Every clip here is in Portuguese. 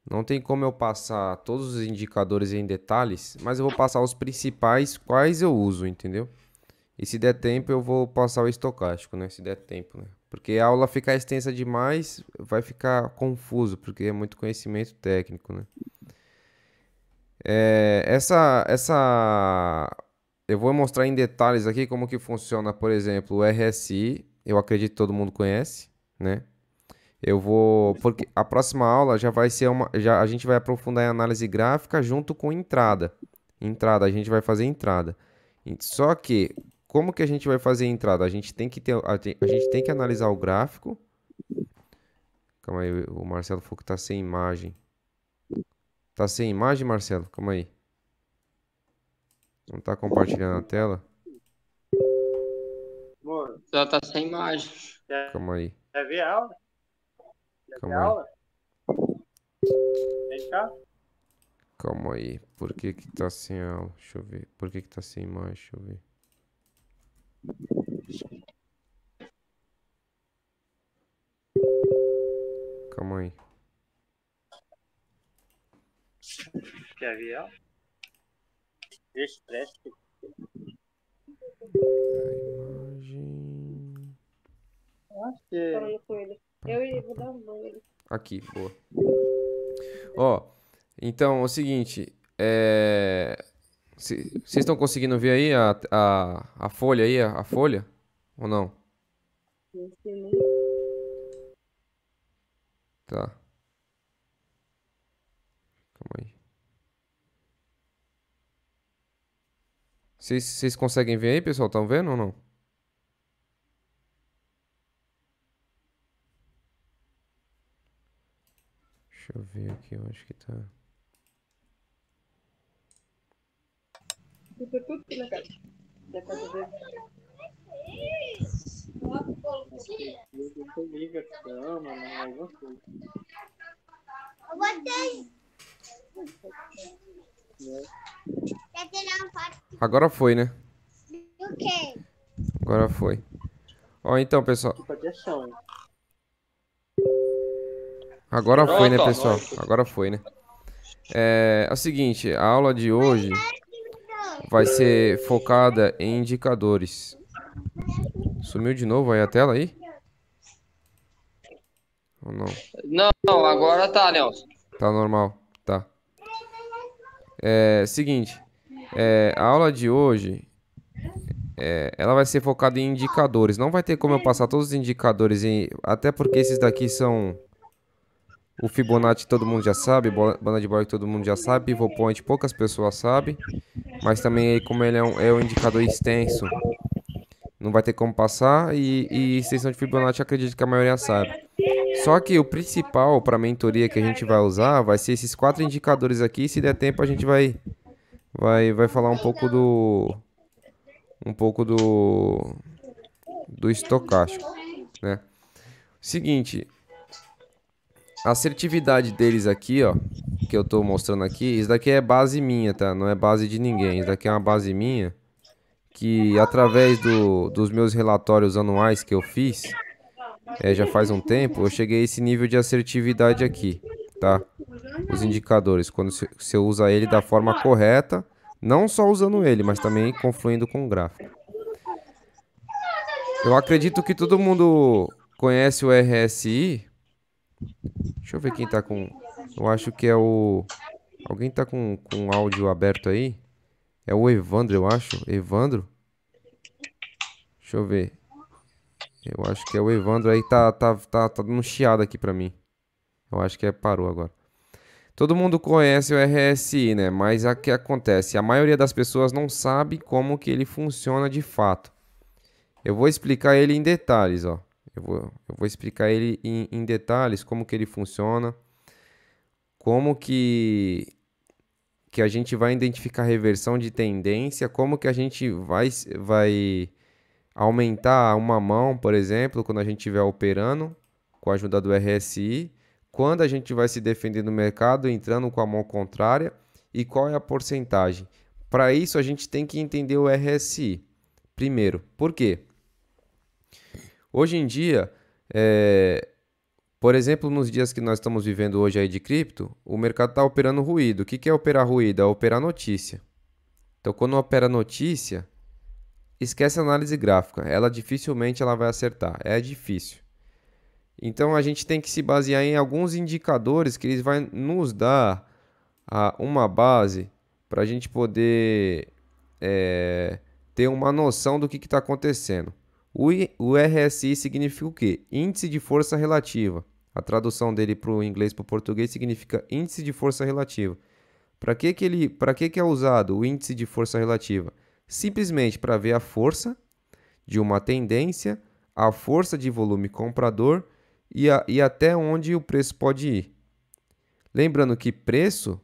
Não tem como eu passar todos os indicadores em detalhes, mas eu vou passar os principais quais eu uso, entendeu? E se der tempo, eu vou passar o estocástico, né? Se der tempo, né? Porque a aula ficar extensa demais, vai ficar confuso, porque é muito conhecimento técnico, né? Eu vou mostrar em detalhes aqui como que funciona, por exemplo, o RSI. Eu acredito que todo mundo conhece, né? Porque a próxima aula já vai ser a gente vai aprofundar em análise gráfica junto com entrada. Entrada, a gente vai fazer entrada. Só que, como que a gente vai fazer entrada? A gente tem que a gente tem que analisar o gráfico. Calma aí, o Marcelo falou que tá sem imagem. Tá sem imagem, Marcelo? Calma aí. Não tá compartilhando a tela? Amor, só tá sem imagem. Calma aí. Quer ver a aula? Quer ver a Calma aí. aula? Vem cá. Calma aí. Por que que tá sem aula? Deixa eu ver. Por que que tá sem imagem? Deixa eu ver. Calma aí. Quer ver a aula? Expresso. Imagem. Falando com ele. Eu vou dar um banho. Aqui, boa. Ó, então é o seguinte. Vocês estão conseguindo ver aí a folha aí, a folha? Ou não? Tá, calma aí. Vocês conseguem ver aí, pessoal? Estão vendo ou não? Deixa eu ver aqui, eu acho que tá. Fica tudo aqui na casa. Da casa dele. Você liga a cama, né? Alguma coisa. Eu botei. Quer tirar uma foto Agora foi, né? do quê? Agora foi. Ó, então, pessoal. Pode achar, hein? Agora foi, né, Pronto, ó. pessoal? Agora foi, né? É o seguinte, a aula de hoje vai ser focada em indicadores. Sumiu de novo aí a tela aí? Ou não? Não, agora tá, Nelson. Tá normal, tá. Seguinte, a aula de hoje, ela vai ser focada em indicadores. Não vai ter como eu passar todos os indicadores, até porque esses daqui são o Fibonacci todo mundo já sabe, banda de Borg todo mundo já sabe, Pivot Point poucas pessoas sabem, mas também aí como ele é um indicador extenso, não vai ter como passar e extensão de Fibonacci acredito que a maioria sabe. Só que o principal para a mentoria que a gente vai usar vai ser esses quatro indicadores aqui. Se der tempo, a gente vai falar um pouco do estocástico, né? Seguinte, a assertividade deles aqui, ó, que eu tô mostrando aqui, isso daqui é base minha, tá? Não é base de ninguém. Isso daqui é uma base minha que através dos meus relatórios anuais que eu fiz, já faz um tempo, eu cheguei a esse nível de assertividade aqui, tá? Os indicadores, quando você usa ele da forma correta, não só usando ele, mas também confluindo com o gráfico. Eu acredito que todo mundo conhece o RSI. Deixa eu ver quem tá com. Eu acho que é o. Alguém tá com áudio aberto aí? É o Evandro, eu acho. Evandro? Deixa eu ver. Eu acho que é o Evandro aí. Tá dando um chiado aqui pra mim. Eu acho que parou agora. Todo mundo conhece o RSI, né? Mas o que acontece? A maioria das pessoas não sabe como que ele funciona de fato. Eu vou explicar ele em detalhes, ó. Eu vou explicar ele em detalhes como que ele funciona, como que a gente vai identificar reversão de tendência, como que a gente vai aumentar uma mão, por exemplo, quando a gente estiver operando com a ajuda do RSI, quando a gente vai se defender no mercado entrando com a mão contrária e qual é a porcentagem. Para isso a gente tem que entender o RSI. Primeiro, por quê? Hoje em dia, Por exemplo, nos dias que nós estamos vivendo hoje aí de cripto, o mercado está operando ruído. O que que é operar ruído? É operar notícia. Então, quando opera notícia, esquece a análise gráfica. Ela dificilmente ela vai acertar. É difícil. Então, a gente tem que se basear em alguns indicadores que eles vão nos dar uma base para a gente poder ter uma noção do que está acontecendo. O RSI significa o quê? Índice de força relativa. A tradução dele para o inglês para o português significa índice de força relativa. Para que é usado o índice de força relativa? Simplesmente para ver a força de uma tendência, a força de volume comprador e até onde o preço pode ir. Lembrando que preço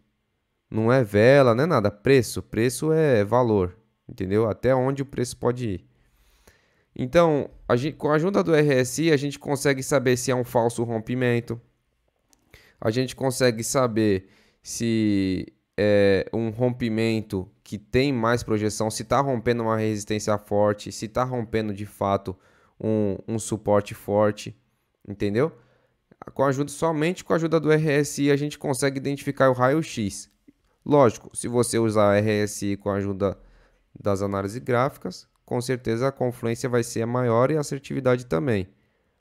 não é vela, não é nada. Preço é valor, entendeu? Até onde o preço pode ir. Então, com a ajuda do RSI, a gente consegue saber se é um falso rompimento. A gente consegue saber se é um rompimento que tem mais projeção, se está rompendo uma resistência forte, se está rompendo de fato um suporte forte, entendeu? Somente com a ajuda do RSI a gente consegue identificar o raio-x. Lógico, se você usar o RSI com a ajuda das análises gráficas, com certeza a confluência vai ser maior e a assertividade também.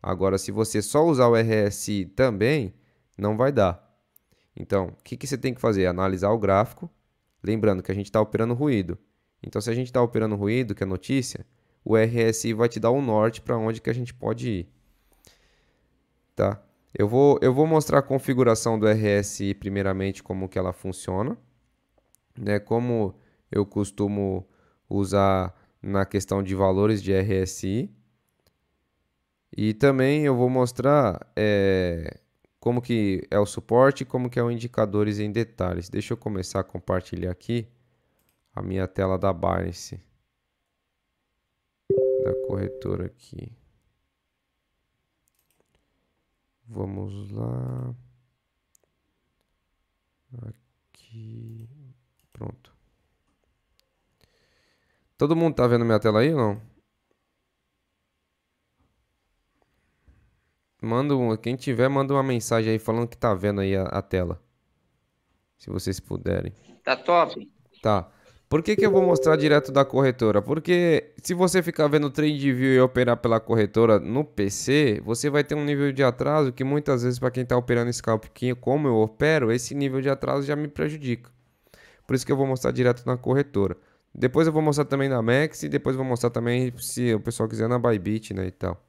Agora, se você só usar o RSI também, não vai dar. Então, o que você tem que fazer? Analisar o gráfico, lembrando que a gente está operando ruído. Então, se a gente está operando ruído, que é notícia, o RSI vai te dar um norte para onde que a gente pode ir. Tá? Eu vou mostrar a configuração do RSI primeiramente, como que ela funciona, né? Como eu costumo usar na questão de valores de RSI. E também eu vou mostrar como que é o suporte e como que é o indicadores em detalhes. Deixa eu começar a compartilhar aqui a minha tela da Binance, da corretora aqui. Vamos lá. Aqui. Pronto. Todo mundo tá vendo minha tela aí ou não? Quem tiver, manda uma mensagem aí falando que tá vendo aí a tela. Se vocês puderem. Tá top? Tá. Por que que eu vou mostrar direto da corretora? Porque se você ficar vendo TradingView e operar pela corretora no PC, você vai ter um nível de atraso que muitas vezes para quem tá operando scalp, como eu opero, esse nível de atraso já me prejudica. Por isso que eu vou mostrar direto na corretora. Depois eu vou mostrar também na Max e depois eu vou mostrar também, se o pessoal quiser, na Bybit, né, e tal.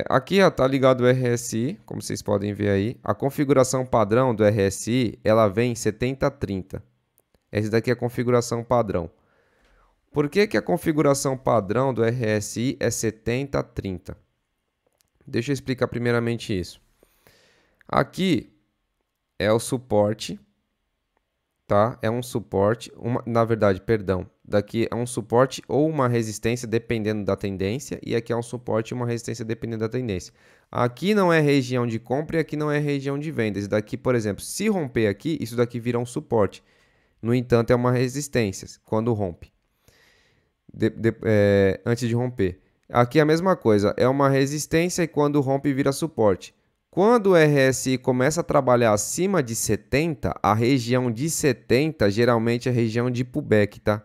Aqui ó, tá ligado o RSI, como vocês podem ver aí. A configuração padrão do RSI, ela vem 70-30. Essa daqui é a configuração padrão. Por que que a configuração padrão do RSI é 70-30? Deixa eu explicar primeiramente isso. Aqui é o suporte, tá? É um suporte, na verdade, perdão. Daqui é um suporte ou uma resistência dependendo da tendência, e aqui é um suporte e uma resistência dependendo da tendência. Aqui não é região de compra e aqui não é região de venda. Esse daqui, por exemplo, se romper aqui, isso daqui vira um suporte. No entanto, é uma resistência quando rompe, antes de romper. Aqui é a mesma coisa, é uma resistência e quando rompe vira suporte. Quando o RSI começa a trabalhar acima de 70, a região de 70 geralmente é região de pullback, tá?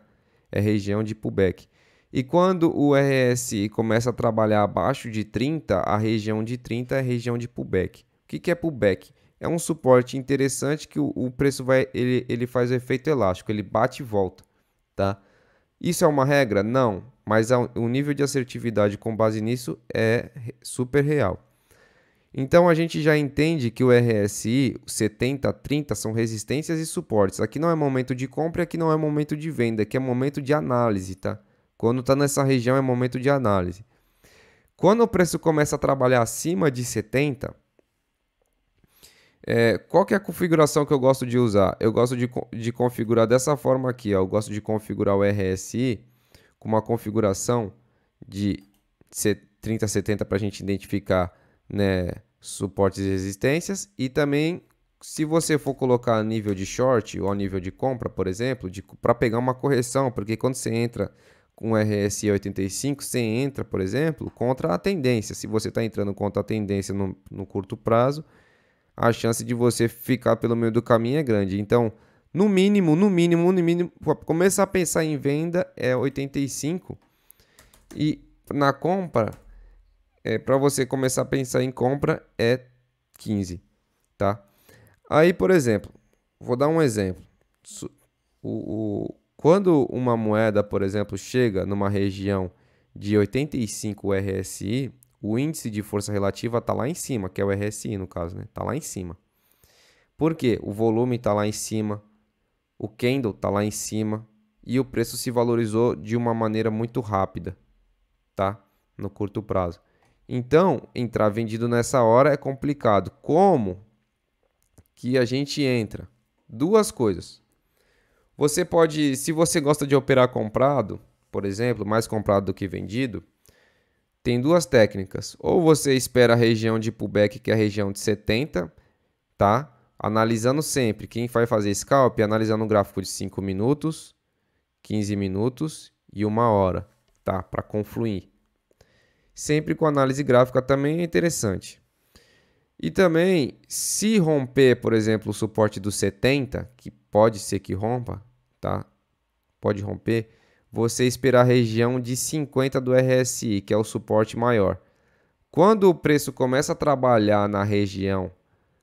É região de pullback. E quando o RSI começa a trabalhar abaixo de 30, a região de 30 é região de pullback. O que é pullback? É um suporte interessante que o preço ele faz o efeito elástico, ele bate e volta, tá? Isso é uma regra? Não, mas o nível de assertividade com base nisso é super real. Então a gente já entende que o RSI 70-30 são resistências e suportes. Aqui não é momento de compra, aqui não é momento de venda, aqui é momento de análise, tá? Quando está nessa região é momento de análise. Quando o preço começa a trabalhar acima de 70, qual que é a configuração que eu gosto de usar? Eu gosto de configurar dessa forma aqui, ó. Eu gosto de configurar o RSI com uma configuração de 30-70 para a gente identificar, né, suportes e resistências. E também, se você for colocar nível de short ou nível de compra, por exemplo, para pegar uma correção, porque quando você entra com RSI 85, você entra, por exemplo, contra a tendência. Se você está entrando contra a tendência no curto prazo, a chance de você ficar pelo meio do caminho é grande. Então, no mínimo, começar a pensar em venda é 85 e na compra, para você começar a pensar em compra é 15, tá? Aí, por exemplo, vou dar um exemplo. Quando uma moeda, por exemplo, chega numa região de 85 RSI, o índice de força relativa está lá em cima, que é o RSI no caso, né? Está lá em cima. Por quê? O volume está lá em cima, o candle está lá em cima e o preço se valorizou de uma maneira muito rápida, tá? No curto prazo. Então, entrar vendido nessa hora é complicado. Como que a gente entra? Duas coisas. Você pode, se você gosta de operar comprado, por exemplo, mais comprado do que vendido, tem duas técnicas. Ou você espera a região de pullback, que é a região de 70, tá? Analisando sempre. Quem vai fazer scalp, analisando um gráfico de 5 minutos, 15 minutos e 1 hora, tá? Para confluir. Sempre com análise gráfica também é interessante. E também, se romper, por exemplo, o suporte dos 70, que pode ser que rompa, tá? Pode romper, você esperar a região de 50 do RSI, que é o suporte maior. Quando o preço começa a trabalhar na região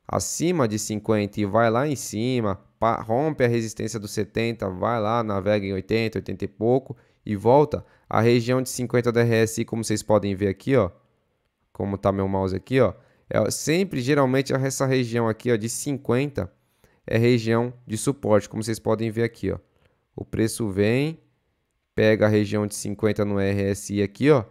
acima de 50 e vai lá em cima, rompe a resistência dos 70, vai lá, navega em 80, 80 e pouco e volta, a região de 50 do RSI, como vocês podem ver aqui, ó, como tá meu mouse aqui, ó, geralmente essa região aqui, ó, de 50 é região de suporte, como vocês podem ver aqui, ó. O preço vem, pega a região de 50 no RSI aqui, ó,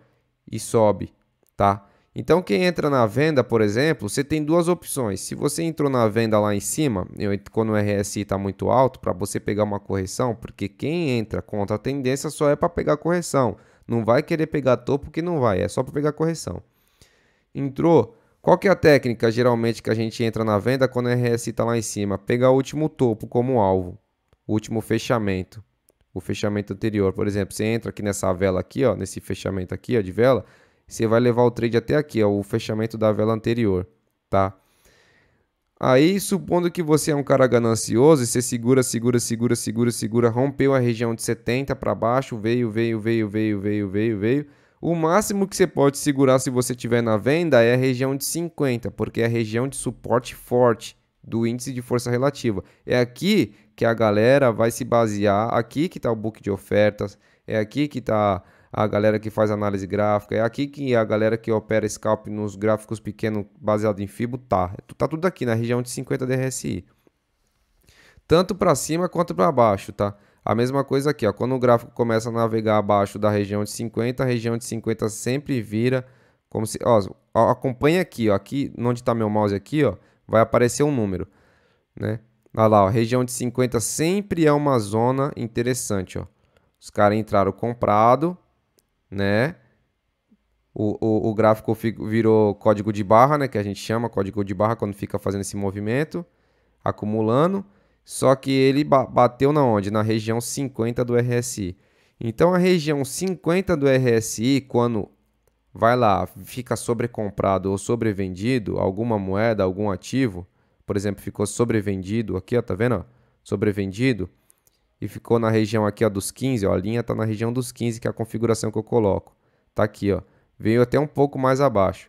e sobe, tá? Então, quem entra na venda, por exemplo, você tem duas opções. Se você entrou na venda lá em cima, quando o RSI está muito alto, para você pegar uma correção, porque quem entra contra a tendência só é para pegar correção. Não vai querer pegar topo que não vai, é só para pegar correção. Entrou, qual que é a técnica geralmente que a gente entra na venda quando o RSI está lá em cima? Pegar o último topo como alvo, o último fechamento, o fechamento anterior. Por exemplo, você entra aqui nessa vela aqui, ó, nesse fechamento aqui, ó, de vela, você vai levar o trade até aqui, ó, o fechamento da vela anterior, tá? Aí, supondo que você é um cara ganancioso e você segura, rompeu a região de 70 para baixo, veio. O máximo que você pode segurar se você estiver na venda é a região de 50, porque é a região de suporte forte do índice de força relativa. É aqui que a galera vai se basear, aqui que está o book de ofertas, é aqui que está a galera que faz análise gráfica, é aqui que a galera que opera scalp nos gráficos pequenos baseado em Fibo tá tudo aqui na região de 50 DRSI. Tanto para cima quanto para baixo, tá? A mesma coisa aqui, ó, quando o gráfico começa a navegar abaixo da região de 50, a região de 50 sempre vira como se, ó, acompanha aqui, ó, aqui onde está meu mouse aqui, ó, vai aparecer um número, né? Olha lá, ó, região de 50 sempre é uma zona interessante, ó. Os caras entraram comprado, né? O gráfico virou código de barra, né? Que a gente chama código de barra quando fica fazendo esse movimento, acumulando. Só que ele bateu na onde? Na região 50 do RSI. Então a região 50 do RSI, quando vai lá, fica sobrecomprado ou sobrevendido alguma moeda, algum ativo, por exemplo, ficou sobrevendido aqui, ó, tá vendo? Ó? Sobrevendido e ficou na região aqui, ó, dos 15, ó, a linha tá na região dos 15, que é a configuração que eu coloco. Tá aqui, ó. Veio até um pouco mais abaixo.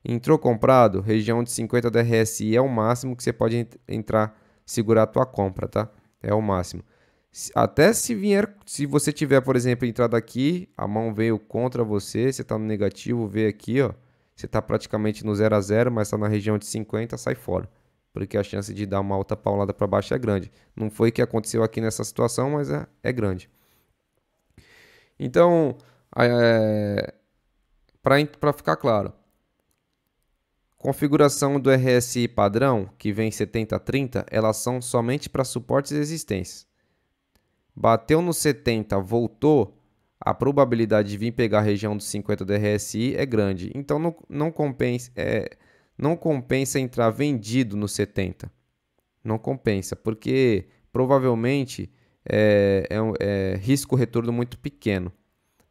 Entrou comprado, região de 50 da RSI é o máximo que você pode entrar, segurar a tua compra, tá? É o máximo. Até se você tiver, por exemplo, entrado aqui, a mão veio contra você, você tá no negativo, vê aqui, ó. Você tá praticamente no 0 a 0, mas tá na região de 50, sai fora. Porque a chance de dar uma outra paulada para baixo é grande. Não foi o que aconteceu aqui nessa situação, mas é grande. Então, para ficar claro, configuração do RSI padrão, que vem 70-30, elas são somente para suportes e resistências. Bateu no 70, voltou, a probabilidade de vir pegar a região dos 50 do RSI é grande. Então, não compensa entrar vendido no 70. Não compensa, porque provavelmente é risco-retorno muito pequeno.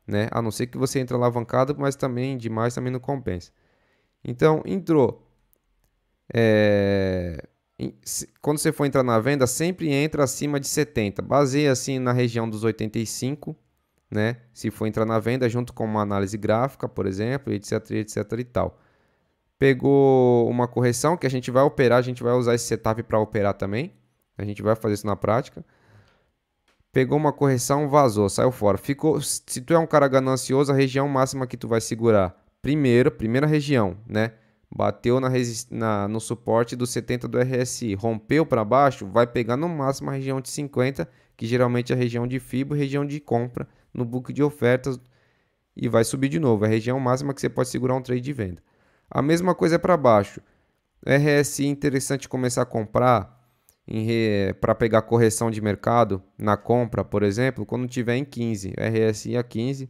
né? A não ser que você entre alavancado, mas também demais também não compensa. Então, entrou. Quando você for entrar na venda, sempre entra acima de 70. Baseia assim na região dos 85, né? Se for entrar na venda, junto com uma análise gráfica, por exemplo, etc, etc e tal. Pegou uma correção que a gente vai operar, a gente vai usar esse setup para operar também. A gente vai fazer isso na prática. Pegou uma correção, vazou, saiu fora. Ficou, se tu é um cara ganancioso, a região máxima que tu vai segurar, primeira região, né? Bateu no suporte do 70 do RSI, rompeu para baixo, vai pegar no máximo a região de 50, que geralmente é a região de FIBO, região de compra no book de ofertas, e vai subir de novo. É a região máxima que você pode segurar um trade de venda. A mesma coisa é para baixo. RSI interessante começar a comprar para pegar correção de mercado na compra, por exemplo, quando tiver em 15, RSI a 15,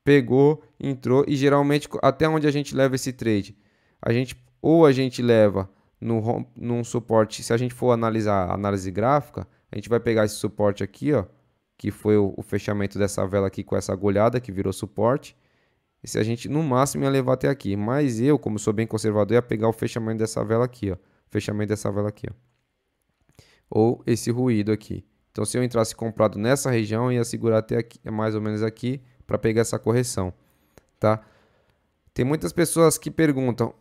pegou, entrou e geralmente até onde a gente leva esse trade? A gente leva num suporte, se a gente for analisar a análise gráfica, a gente vai pegar esse suporte aqui, ó, que foi o fechamento dessa vela aqui com essa agulhada que virou suporte. E se a gente no máximo ia levar até aqui, mas eu, como sou bem conservador, ia pegar o fechamento dessa vela aqui, ó, fechamento dessa vela aqui, ó, ou esse ruído aqui. Então, se eu entrasse comprado nessa região, eu ia segurar até aqui, mais ou menos aqui, para pegar essa correção, tá? Tem muitas pessoas que perguntam,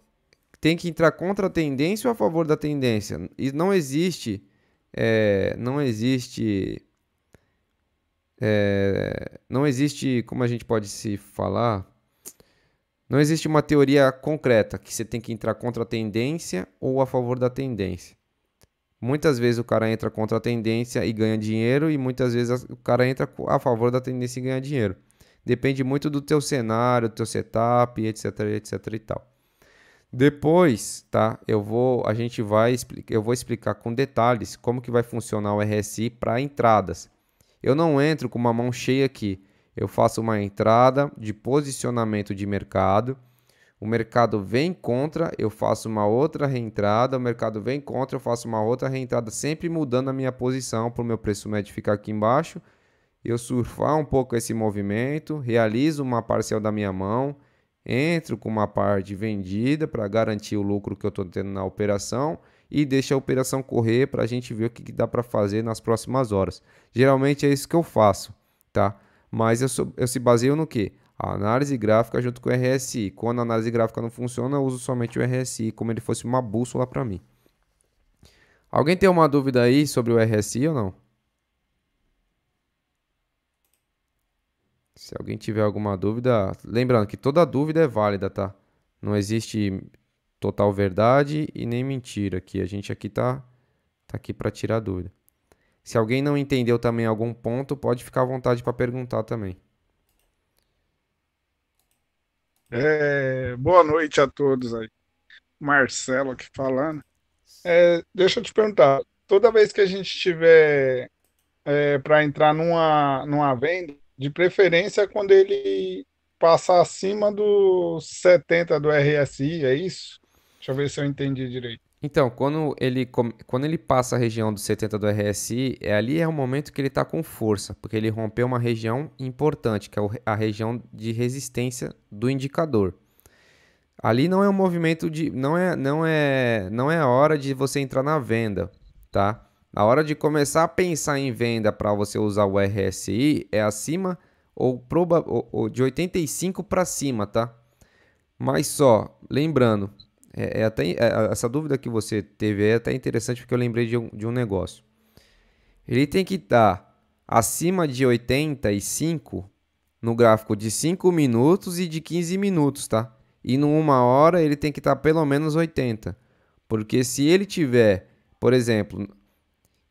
tem que entrar contra a tendência ou a favor da tendência? E não existe, não existe, como a gente pode se falar, não existe uma teoria concreta que você tem que entrar contra a tendência ou a favor da tendência. Muitas vezes o cara entra contra a tendência e ganha dinheiro, e muitas vezes o cara entra a favor da tendência e ganha dinheiro. Depende muito do teu cenário, do teu setup, etc, etc e tal. Depois, tá? Eu vou explicar com detalhes como que vai funcionar o RSI para entradas. Eu não entro com uma mão cheia aqui. Eu faço uma entrada de posicionamento de mercado. O mercado vem contra, eu faço uma outra reentrada. O mercado vem contra, eu faço uma outra reentrada, sempre mudando a minha posição para o meu preço médio ficar aqui embaixo. Eu surfar um pouco esse movimento, realizo uma parcial da minha mão, entro com uma parte vendida para garantir o lucro que eu estou tendo na operação e deixo a operação correr para a gente ver o que dá para fazer nas próximas horas. Geralmente é isso que eu faço, tá? Mas eu se baseio no quê? A análise gráfica junto com o RSI. Quando a análise gráfica não funciona, eu uso somente o RSI, como ele fosse uma bússola para mim. Alguém tem uma dúvida aí sobre o RSI ou não? Se alguém tiver alguma dúvida, lembrando que toda dúvida é válida, tá? Não existe total verdade e nem mentira aqui. A gente aqui tá aqui para tirar dúvida. Se alguém não entendeu também algum ponto, pode ficar à vontade para perguntar também. Boa noite a todos aí. Marcelo aqui falando. Deixa eu te perguntar, toda vez que a gente tiver para entrar numa venda, de preferência quando ele passar acima dos 70 do RSI, é isso? Deixa eu ver se eu entendi direito. Então, quando ele passa a região dos 70 do RSI, ali é o momento que ele está com força, porque ele rompeu uma região importante, que é a região de resistência do indicador. Ali não é um movimento de, não é a hora de você entrar na venda, tá? A hora de começar a pensar em venda para você usar o RSI é acima ou de 85 para cima, tá? Mas só, lembrando, essa dúvida que você teve é até interessante porque eu lembrei de um negócio. Ele tem que estar acima de 85 no gráfico de 5 minutos e de 15 minutos, tá? E numa hora ele tem que estar pelo menos 80. Porque se ele tiver, por exemplo,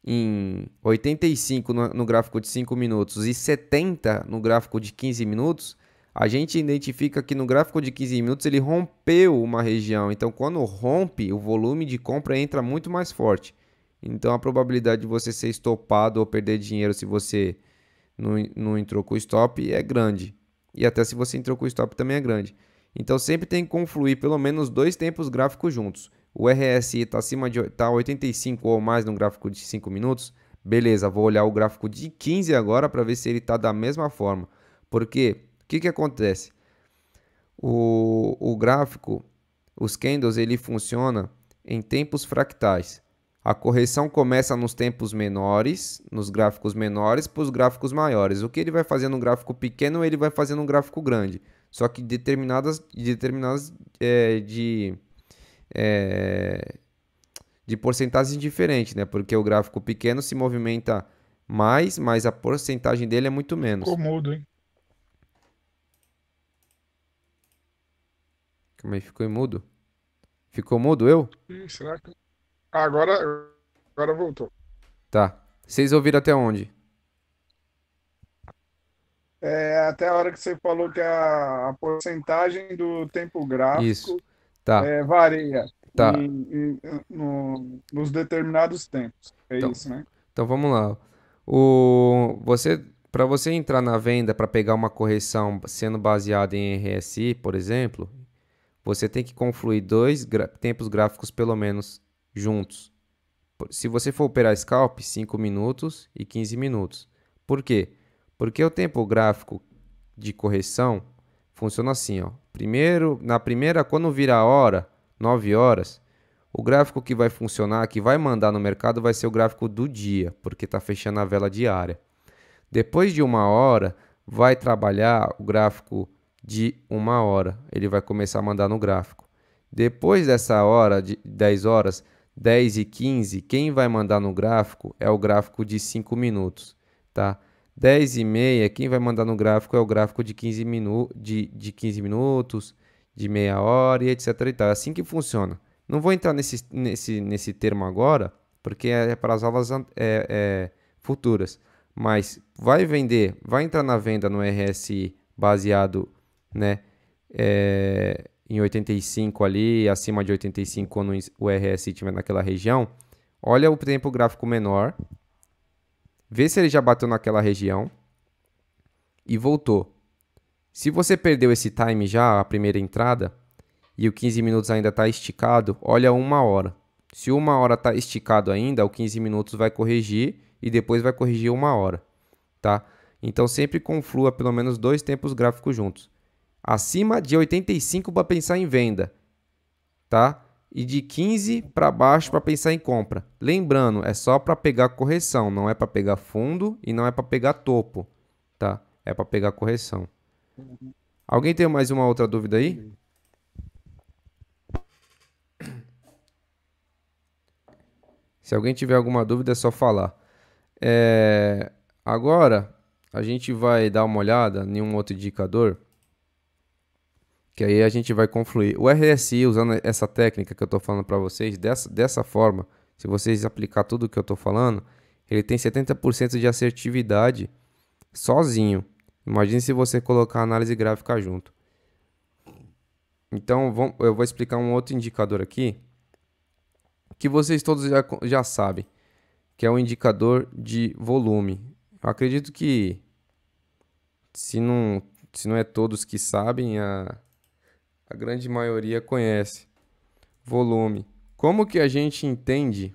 em 85 no gráfico de 5 minutos e 70 no gráfico de 15 minutos, a gente identifica que no gráfico de 15 minutos ele rompeu uma região. Então, quando rompe, o volume de compra entra muito mais forte. Então, a probabilidade de você ser estopado ou perder dinheiro se você não entrou com o stop é grande. E até se você entrou com o stop também é grande. Então, sempre tem que confluir pelo menos dois tempos gráficos juntos. O RSI está acima de 85 ou mais no gráfico de 5 minutos. Beleza, vou olhar o gráfico de 15 agora para ver se ele está da mesma forma. Porque O que que acontece? O gráfico, os candles, ele funciona em tempos fractais. A correção começa nos tempos menores, nos gráficos menores, para os gráficos maiores. O que ele vai fazer no gráfico pequeno, ele vai fazer no gráfico grande. Só que determinadas de porcentagens diferentes, né? Porque o gráfico pequeno se movimenta mais, mas a porcentagem dele é muito Ficou menos. mudo, hein? Como é que ficou mudo? Ficou mudo eu? Ih, será que. Agora voltou. Tá. Vocês ouviram até onde? Até a hora que você falou que a porcentagem do tempo Isso. gráfico Tá. varia Tá. nos determinados tempos. É Então, isso, né? então vamos lá. Para você entrar na venda para pegar uma correção sendo baseada em RSI, por exemplo, você tem que confluir dois tempos gráficos pelo menos juntos. Se você for operar scalp, 5 minutos e 15 minutos. Por quê? Porque o tempo gráfico de correção funciona assim, ó. Na primeira, quando vira a hora, 9 horas, o gráfico que vai funcionar, que vai mandar no mercado, vai ser o gráfico do dia, porque está fechando a vela diária. Depois de 1 hora, vai trabalhar o gráfico de 1 hora. Ele vai começar a mandar no gráfico. Depois dessa hora, de 10 horas, 10 e 15, quem vai mandar no gráfico é o gráfico de 5 minutos, tá? 10 e meia, quem vai mandar no gráfico é o gráfico de 15, de 15 minutos, de meia hora e etc e tal. É assim que funciona. Não vou entrar nesse termo agora, porque é para as aulas futuras. Mas vai entrar na venda no RSI baseado, né, em 85 ali, acima de 85 quando o RSI estiver naquela região. Olha o tempo gráfico menor, vê se ele já bateu naquela região e voltou. Se você perdeu esse time já, a primeira entrada, e o 15 minutos ainda está esticado, olha 1 hora. Se 1 hora está esticado ainda, o 15 minutos vai corrigir e depois vai corrigir 1 hora, tá? Então sempre conflua pelo menos dois tempos gráficos juntos. Acima de 85 para pensar em venda, tá? E de 15 para baixo para pensar em compra. Lembrando, é só para pegar correção, não é para pegar fundo e não é para pegar topo, tá? É para pegar correção. Alguém tem mais uma outra dúvida aí? Se alguém tiver alguma dúvida, é só falar. Agora, a gente vai dar uma olhada em um outro indicador, que aí a gente vai confluir. O RSI, usando essa técnica que eu estou falando para vocês, dessa forma, se vocês aplicar tudo o que eu estou falando, ele tem 70% de assertividade sozinho. Imagine se você colocar a análise gráfica junto. Então, eu vou explicar um outro indicador aqui, que vocês todos já sabem, que é o indicador de volume. Eu acredito que, se não é todos que sabem, a grande maioria conhece. Volume. Como que a gente entende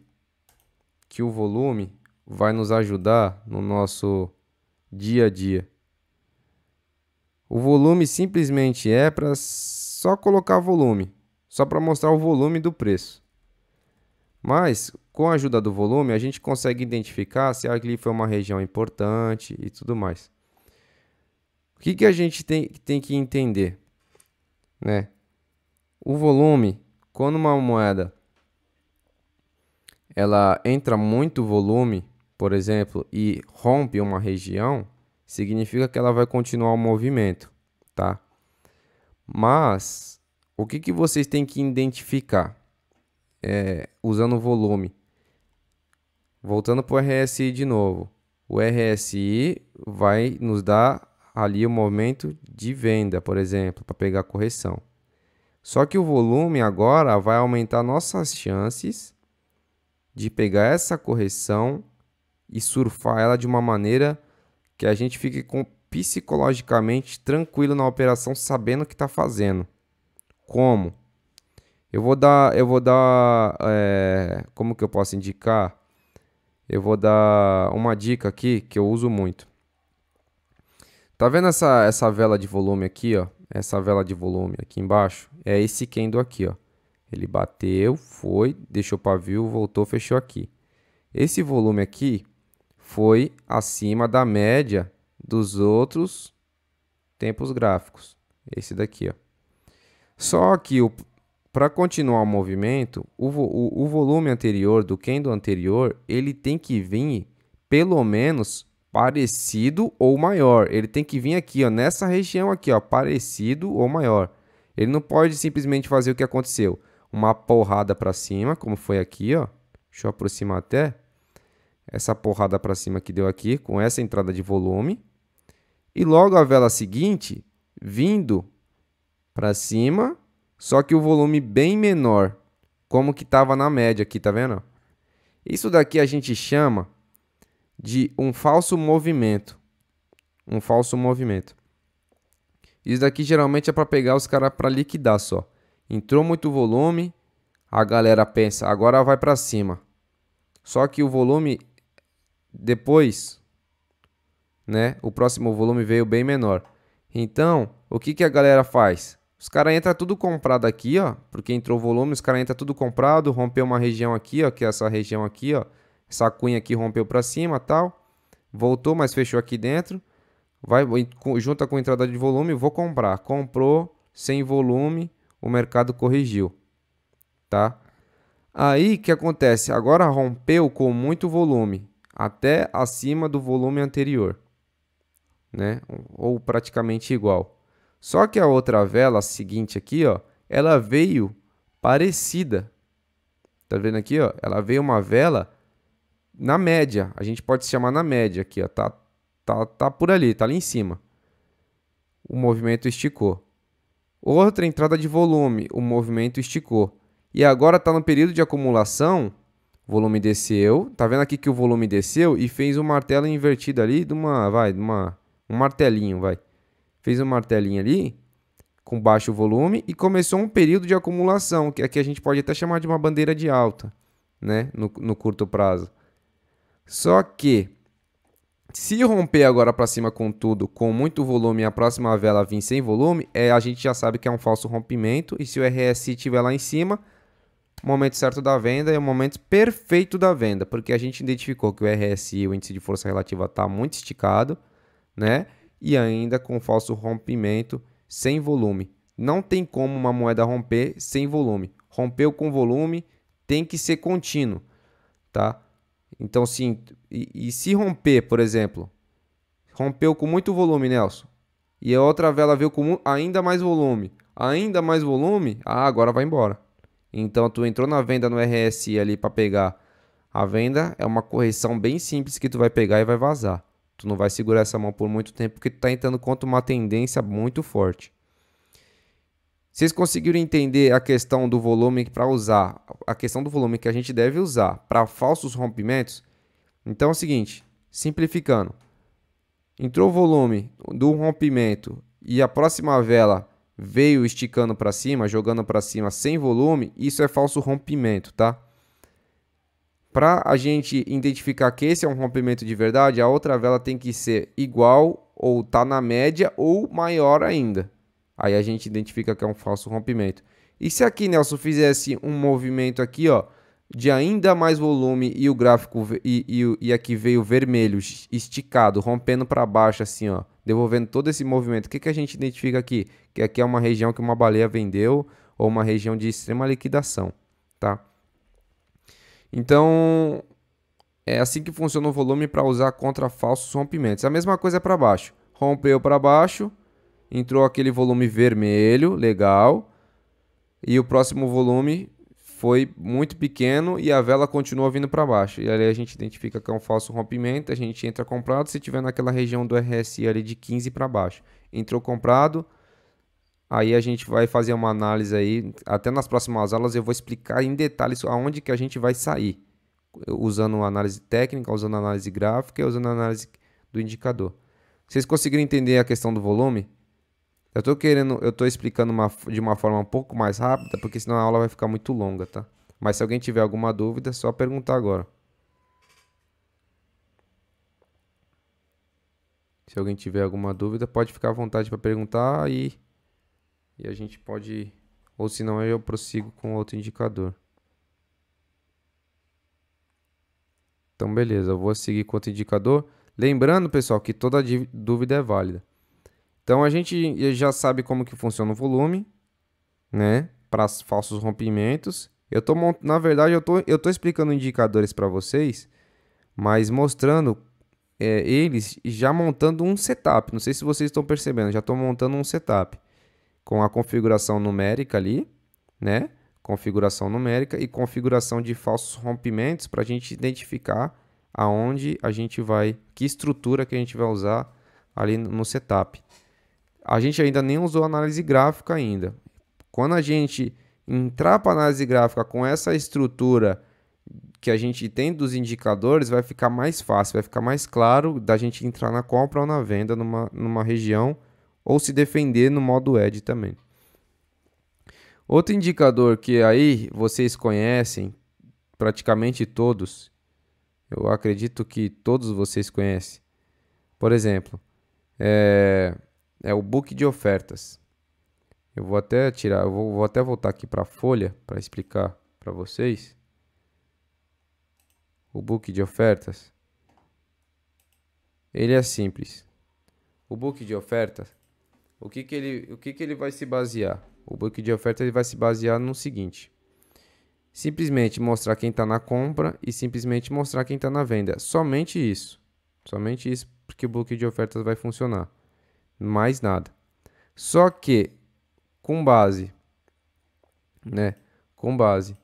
que o volume vai nos ajudar no nosso dia a dia? O volume simplesmente é para só colocar volume, só para mostrar o volume do preço. Mas, com a ajuda do volume, a gente consegue identificar se ali foi uma região importante e tudo mais. O que a gente tem que entender, né? O volume, quando uma moeda ela entra muito volume, por exemplo, e rompe uma região, significa que ela vai continuar o movimento, tá? Mas, o que vocês têm que identificar? Usando o volume. Voltando para o RSI de novo. O RSI vai nos dar ali o momento de venda, por exemplo, para pegar correção. Só que o volume agora vai aumentar nossas chances de pegar essa correção e surfar ela de uma maneira que a gente fique psicologicamente tranquilo na operação, sabendo o que está fazendo. Como? Eu vou dar, como que eu posso indicar? Eu vou dar uma dica aqui que eu uso muito. Tá vendo essa vela de volume aqui, ó? Essa vela de volume aqui embaixo é esse candle aqui, ó. Ele bateu, foi, deixou pavio, voltou, fechou aqui. Esse volume aqui foi acima da média dos outros tempos gráficos. Esse daqui, ó. Só que para continuar o movimento, o volume anterior do candle anterior, ele tem que vir pelo menos parecido ou maior. Ele tem que vir aqui, ó, nessa região aqui, ó, parecido ou maior. Ele não pode simplesmente fazer o que aconteceu. Uma porrada para cima, como foi aqui, ó. Deixa eu aproximar até. Essa porrada para cima que deu aqui, com essa entrada de volume. E logo a vela seguinte, vindo para cima, só que o volume bem menor, como que estava na média aqui, tá vendo? Isso daqui a gente chama de um falso movimento. Um falso movimento. Isso daqui geralmente é para pegar os caras para liquidar só. Entrou muito volume, a galera pensa, agora vai para cima. Só que o volume depois, né? O próximo volume veio bem menor. Então, o que que a galera faz? Os caras entram tudo comprado aqui, ó, porque entrou volume, os caras entram tudo comprado, rompeu uma região aqui, ó, que é essa região aqui, ó. Essa cunha aqui rompeu para cima, tal. Voltou, mas fechou aqui dentro. Vai junta com a entrada de volume, vou comprar. Comprou sem volume, o mercado corrigiu, tá? Aí, o que acontece? Agora rompeu com muito volume, até acima do volume anterior, né? Ou praticamente igual. Só que a outra vela, a seguinte aqui, ó, ela veio parecida. Tá vendo aqui, ó? Ela veio uma vela na média. A gente pode se chamar na média aqui, ó. Tá por ali, tá ali em cima. O movimento esticou. Outra entrada de volume, o movimento esticou. E agora tá no período de acumulação, o volume desceu. Tá vendo aqui que o volume desceu e fez um martelo invertido ali um martelinho, vai. Fez um martelinho ali com baixo volume e começou um período de acumulação, que aqui a gente pode até chamar de uma bandeira de alta, né, no curto prazo. Só que se romper agora para cima com tudo, com muito volume, e a próxima vela vir sem volume, a gente já sabe que é um falso rompimento. E se o RSI estiver lá em cima, o momento certo da venda é o momento perfeito da venda, porque a gente identificou que o RSI, o índice de força relativa, está muito esticado, né? E ainda com falso rompimento sem volume. Não tem como uma moeda romper sem volume. Rompeu com volume, tem que ser contínuo, tá? Então, sim, e se romper, por exemplo, rompeu com muito volume, Nelson, e a outra vela veio com ainda mais volume, agora vai embora. Então, tu entrou na venda no RSI ali para pegar a venda, é uma correção bem simples que tu vai pegar e vai vazar. Tu não vai segurar essa mão por muito tempo porque tu tá entrando contra uma tendência muito forte. Vocês conseguiram entender a questão do volume para usar, a questão do volume que a gente deve usar para falsos rompimentos? Então é o seguinte, simplificando. Entrou o volume do rompimento e a próxima vela veio esticando para cima, jogando para cima sem volume, isso é falso rompimento, tá? Para a gente identificar que esse é um rompimento de verdade, a outra vela tem que ser igual ou tá na média ou maior ainda. Aí a gente identifica que é um falso rompimento. E se aqui, Nelson, fizesse um movimento aqui, ó, de ainda mais volume e o gráfico e aqui veio vermelho, esticado, rompendo para baixo assim, ó, devolvendo todo esse movimento, o que a gente identifica aqui? Que aqui é uma região que uma baleia vendeu ou uma região de extrema liquidação, tá? Então, é assim que funciona o volume para usar contra falsos rompimentos. A mesma coisa para baixo. Rompeu para baixo, entrou aquele volume vermelho, legal. E o próximo volume foi muito pequeno e a vela continua vindo para baixo. E ali a gente identifica que é um falso rompimento, a gente entra comprado se tiver naquela região do RSI ali de 15 para baixo. Entrou comprado, aí a gente vai fazer uma análise aí, até nas próximas aulas eu vou explicar em detalhes aonde que a gente vai sair, usando análise técnica, usando análise gráfica e usando análise do indicador. Vocês conseguiram entender a questão do volume? Eu tô explicando de uma forma um pouco mais rápida, porque senão a aula vai ficar muito longa, tá? Mas se alguém tiver alguma dúvida, é só perguntar agora. Se alguém tiver alguma dúvida, pode ficar à vontade para perguntar e a gente pode, ou se não, eu prossigo com outro indicador. Então, beleza, eu vou seguir com outro indicador. Lembrando, pessoal, que toda dúvida é válida. Então, a gente já sabe como que funciona o volume, né? Para falsos rompimentos. Na verdade, eu tô explicando indicadores para vocês, mas mostrando eles já montando um setup. Não sei se vocês estão percebendo, já estou montando um setup com a configuração numérica ali, né? Configuração numérica e configuração de falsos rompimentos para a gente identificar aonde a gente vai, que estrutura que a gente vai usar ali no setup. A gente ainda nem usou análise gráfica ainda. Quando a gente entrar para análise gráfica com essa estrutura que a gente tem dos indicadores, vai ficar mais fácil, vai ficar mais claro da gente entrar na compra ou na venda numa região ou se defender no modo Ed também. Outro indicador que aí vocês conhecem, praticamente todos, eu acredito que todos vocês conhecem. Por exemplo, é o book de ofertas. Eu vou até tirar, eu vou até voltar aqui para a folha para explicar para vocês. O book de ofertas, ele é simples. O book de ofertas, o que que ele vai se basear? O book de ofertas ele vai se basear no seguinte: simplesmente mostrar quem está na compra e simplesmente mostrar quem está na venda. Somente isso porque o book de ofertas vai funcionar. Mais nada. Só que com base, né? Com base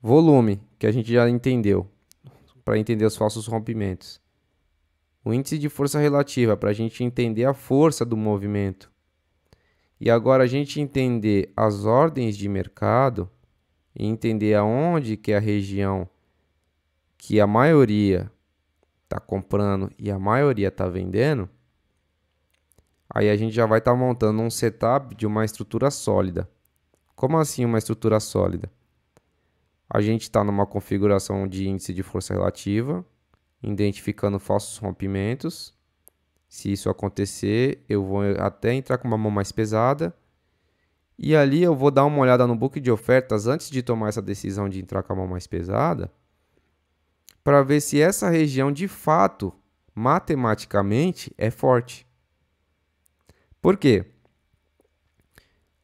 volume, que a gente já entendeu, para entender os falsos rompimentos. O índice de força relativa, para a gente entender a força do movimento. E agora a gente entender as ordens de mercado e entender aonde que é a região que a maioria está comprando e a maioria está vendendo. Aí a gente já vai estar montando um setup de uma estrutura sólida. Como assim uma estrutura sólida? A gente está numa configuração de índice de força relativa, identificando falsos rompimentos. Se isso acontecer, eu vou até entrar com uma mão mais pesada. E ali eu vou dar uma olhada no book de ofertas antes de tomar essa decisão de entrar com a mão mais pesada, para ver se essa região de fato, matematicamente, é forte. Por quê?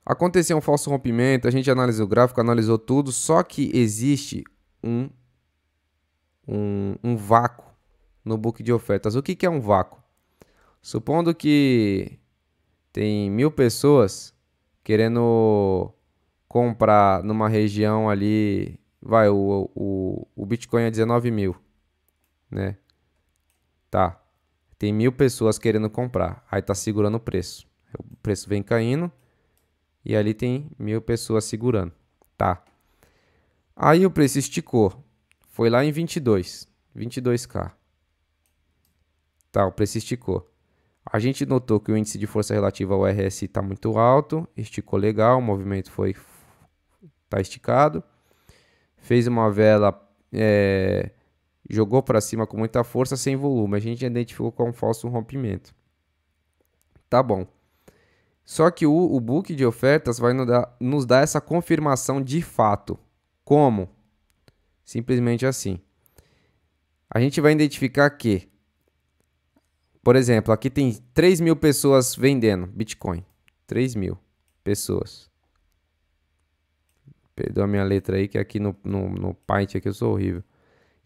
Aconteceu um falso rompimento, a gente analisou o gráfico, analisou tudo, só que existe um vácuo no book de ofertas. O que é um vácuo? Supondo que tem 1000 pessoas querendo comprar numa região ali, o Bitcoin é 19 mil, né? Tá, tem 1000 pessoas querendo comprar, aí tá segurando o preço. O preço vem caindo. E ali tem 1000 pessoas segurando, tá? Aí o preço esticou, foi lá em 22k. Tá, o preço esticou. A gente notou que o índice de força relativa ao RSI está muito alto, esticou legal, o movimento tá esticado. Fez uma vela, jogou para cima com muita força, sem volume. A gente identificou como falso rompimento. Tá bom. Só que o book de ofertas vai nos dar essa confirmação de fato. Como? Simplesmente assim. A gente vai identificar que, por exemplo, aqui tem 3.000 pessoas vendendo Bitcoin. 3.000 pessoas. Perdoa a minha letra aí, que aqui no Paint aqui eu sou horrível.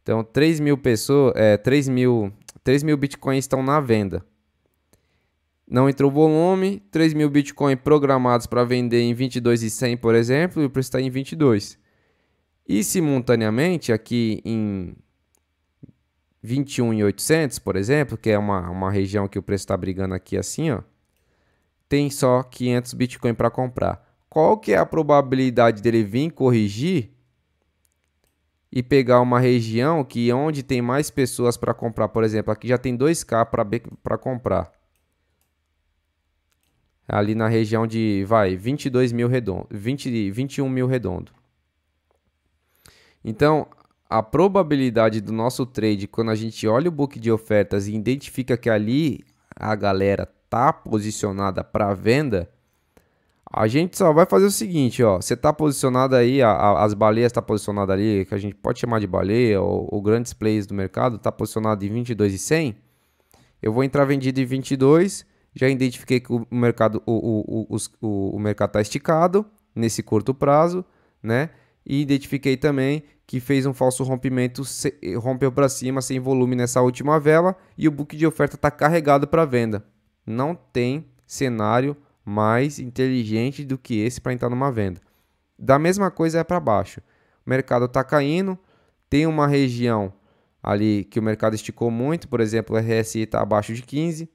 Então, 3.000 pessoas, 3.000 Bitcoins estão na venda. Não entrou volume, 3.000 Bitcoin programados para vender em 22.100, por exemplo, e o preço está em 22. E simultaneamente, aqui em 21.800, por exemplo, que é uma região que o preço está brigando aqui assim, ó, tem só 500 Bitcoin para comprar. Qual que é a probabilidade dele vir corrigir e pegar uma região que onde tem mais pessoas para comprar? Por exemplo, aqui já tem 2k para comprar. Ali na região de, 22 mil redondo, 21 mil redondo. Então, a probabilidade do nosso trade, quando a gente olha o book de ofertas e identifica que ali a galera tá posicionada para venda, a gente só vai fazer o seguinte, ó. Você tá posicionado aí, as baleias tá posicionada ali, que a gente pode chamar de baleia, ou grandes players do mercado, tá posicionado em 22,100. Eu vou entrar vendido em 22, já identifiquei que o mercado o mercado tá esticado nesse curto prazo, né? E identifiquei também que fez um falso rompimento, rompeu para cima sem volume nessa última vela e o book de oferta está carregado para venda. Não tem cenário mais inteligente do que esse para entrar numa venda. Da mesma coisa é para baixo. O mercado está caindo, tem uma região ali que o mercado esticou muito, por exemplo, o RSI está abaixo de 15.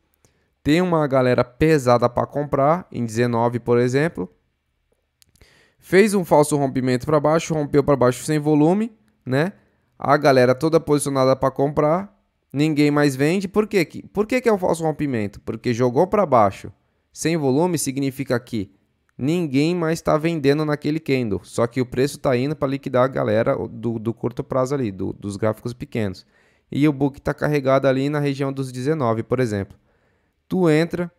Tem uma galera pesada para comprar, em 19, por exemplo. Fez um falso rompimento para baixo, rompeu para baixo sem volume, né? A galera toda posicionada para comprar, ninguém mais vende. Por quê? Por que é o falso rompimento? Porque jogou para baixo sem volume significa que ninguém mais está vendendo naquele candle. Só que o preço está indo para liquidar a galera do curto prazo ali, dos gráficos pequenos. E o book está carregado ali na região dos 19, por exemplo. Tu entra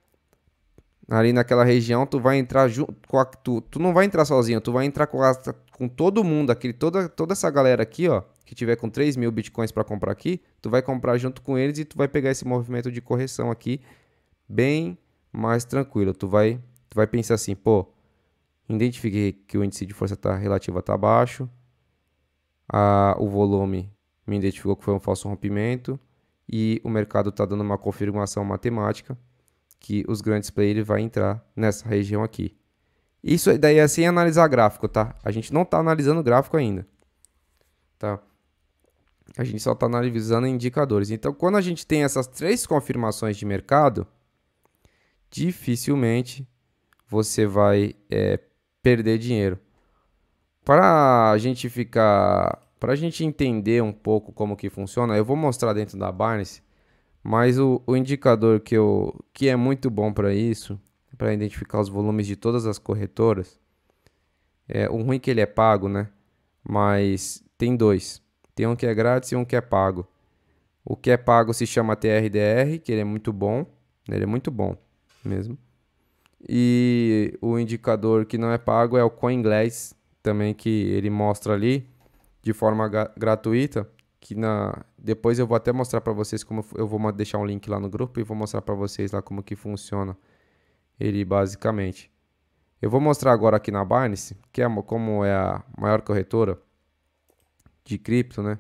ali naquela região, tu vai entrar junto com tu não vai entrar sozinho, tu vai entrar com todo mundo, toda essa galera aqui, ó, que tiver com 3 mil bitcoins para comprar aqui, tu vai comprar junto com eles e tu vai pegar esse movimento de correção aqui bem mais tranquilo. Tu vai pensar assim, pô, identifiquei que o índice de força relativa tá baixo, o volume me identificou que foi um falso rompimento e o mercado tá dando uma confirmação matemática que os grandes players vai entrar nessa região aqui. Isso daí é sem analisar gráfico, tá? A gente não tá analisando gráfico ainda, tá? A gente só tá analisando indicadores. Então, quando a gente tem essas 3 confirmações de mercado, dificilmente você vai perder dinheiro. Para a gente entender um pouco como que funciona, eu vou mostrar dentro da Binance. Mas o indicador que é muito bom para isso, para identificar os volumes de todas as corretoras, o ruim é que ele é pago, né? Mas tem 2. Tem um que é grátis e um que é pago. O que é pago se chama TRDR, que ele é muito bom. Ele é muito bom mesmo. E o indicador que não é pago é o CoinGlass, também que ele mostra ali de forma gratuita. Depois eu vou até mostrar para vocês como eu vou deixar um link lá no grupo e vou mostrar para vocês lá como que funciona ele basicamente. Eu vou mostrar agora aqui na Binance, como é a maior corretora de cripto, né?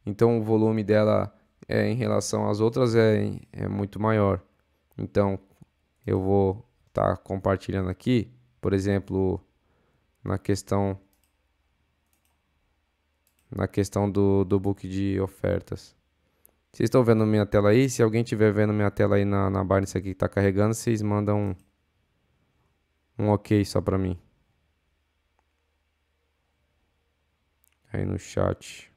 Então o volume dela em relação às outras é muito maior. Então eu vou estar compartilhando aqui, por exemplo, na questão do book de ofertas. Vocês estão vendo minha tela aí? Se alguém estiver vendo minha tela aí na Binance aqui que está carregando, vocês mandam um ok só para mim. Aí no chat.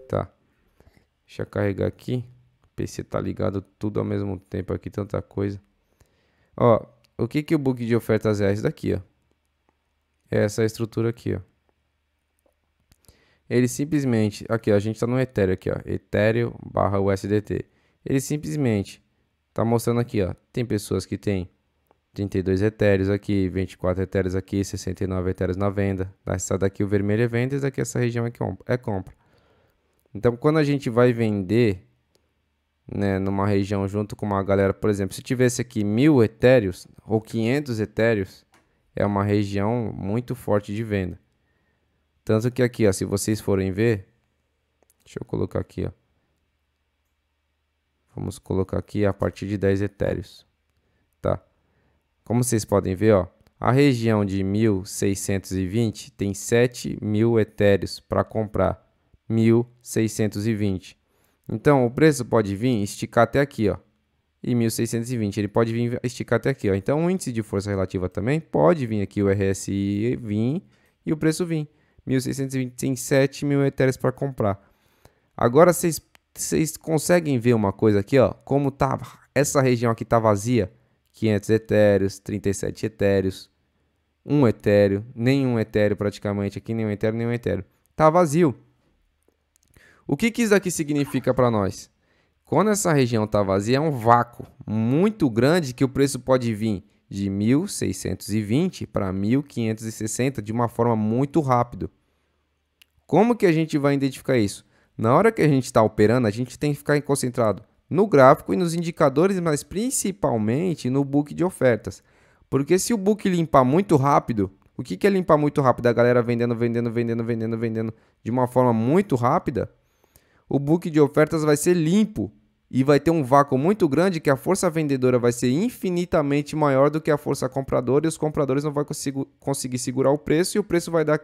Tá. Deixa eu carregar aqui. O PC tá ligado tudo ao mesmo tempo aqui, tanta coisa. Ó, o que o book de ofertas é? Esse daqui, ó. Essa estrutura aqui, ó. Ele simplesmente, aqui ó, a gente tá no Ethereum aqui, ó, Ethereum / USDT. Ele simplesmente tá mostrando aqui, ó, tem pessoas que tem 32 Ethereums aqui, 24 Ethereums aqui, 69 Ethereums na venda. Essa daqui o vermelho é venda, essa daqui essa região é compra. Então quando a gente vai vender, né, numa região junto com uma galera, por exemplo, se tivesse aqui 1000 Ethereums ou 500 Ethereums, é uma região muito forte de venda. Tanto que aqui, ó, se vocês forem ver, deixa eu colocar aqui, ó. Vamos colocar aqui a partir de 10 Ethereums, tá? Como vocês podem ver, ó, a região de 1620 tem 7.000 Ethereums para comprar, 1620. Então, o preço pode vir esticar até aqui, ó. E 1620, ele pode vir esticar até aqui, ó. Então, o índice de força relativa também pode vir aqui, o RSI vir e o preço vir. 1620 tem 7.000 Ethereums para comprar. Agora, vocês conseguem ver uma coisa aqui, ó. Como tá, essa região aqui tá vazia. 500 Ethereums, 37 Ethereums. um Ethereum, nenhum Ethereum praticamente, aqui nenhum Ethereum, nenhum Ethereum. Tá vazio. O que que isso aqui significa para nós? Quando essa região tá vazia, é um vácuo muito grande que o preço pode vir de 1.620 para 1.560 de uma forma muito rápida. Como que a gente vai identificar isso? Na hora que a gente está operando, a gente tem que ficar concentrado no gráfico e nos indicadores, mas principalmente no book de ofertas. Porque se o book limpar muito rápido, o que que é limpar muito rápido? A galera vendendo de uma forma muito rápida, o book de ofertas vai ser limpo e vai ter um vácuo muito grande que a força vendedora vai ser infinitamente maior do que a força compradora e os compradores não vão conseguir segurar o preço e o preço vai dar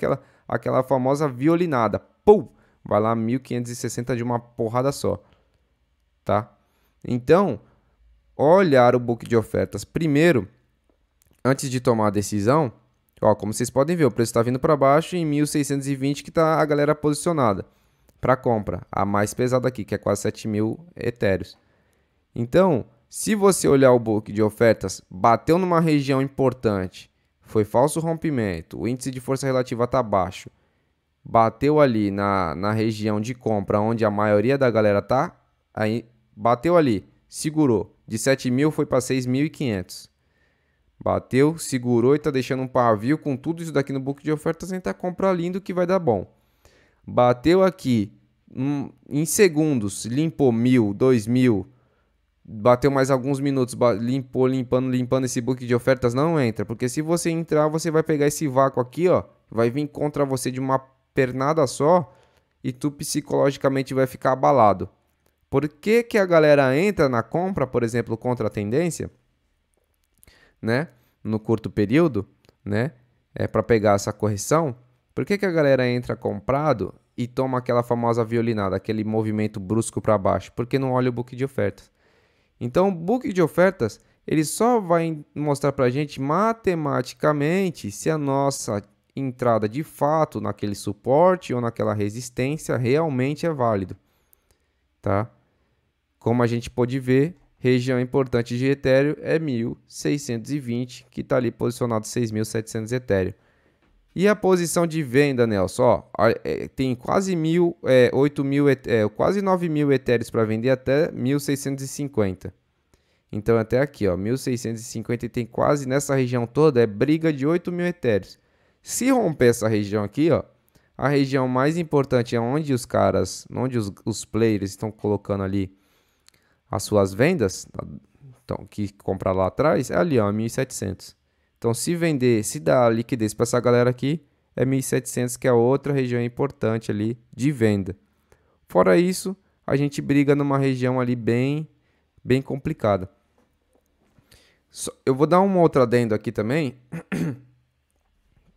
aquela famosa violinada. Pum! Vai lá 1.560 de uma porrada só, tá? Então, olhar o book de ofertas primeiro, antes de tomar a decisão. Ó, como vocês podem ver, o preço está vindo para baixo em 1.620 que está a galera posicionada para compra, a mais pesada aqui, que é quase 7.000 etéreos. Então, se você olhar o book de ofertas, bateu numa região importante, foi falso rompimento, o índice de força relativa está baixo, bateu ali na região de compra, onde a maioria da galera tá, aí bateu ali, segurou, de 7.000 foi para 6.500. Bateu, segurou e tá deixando um pavio com tudo isso daqui no book de ofertas, a gente tá compra lindo que vai dar bom. Bateu aqui, em segundos, limpou 1.000, 2.000, bateu mais alguns minutos, limpando esse book de ofertas, não entra. Porque se você entrar, você vai pegar esse vácuo aqui, ó, vai vir contra você de uma pernada só e tu psicologicamente vai ficar abalado. Por que que a galera entra na compra, por exemplo, contra a tendência, né, no curto período, né, para pegar essa correção? Por que que a galera entra comprado e toma aquela famosa violinada, aquele movimento brusco para baixo? Porque não olha o book de ofertas. Então, o book de ofertas, ele só vai mostrar para a gente matematicamente se a nossa entrada de fato naquele suporte ou naquela resistência realmente é válido, tá? Como a gente pode ver, região importante de Ethereum é 1.620, que está ali posicionado 6.700 Ethereum. E a posição de venda, Nelson, ó, tem quase 8.000, quase 9.000 Ethereum para vender até 1.650. Então até aqui, ó, 1.650 e tem quase nessa região toda é briga de 8.000 Ethereum. Se romper essa região aqui, ó, a região mais importante é onde os caras, onde os players estão colocando ali as suas vendas, então, que comprar lá atrás, é ali, ó, 1.700. Então, se vender, se dar liquidez para essa galera aqui, é 1.700, que é outra região importante ali de venda. Fora isso, a gente briga numa região ali bem complicada. Eu vou dar um outro adendo aqui também,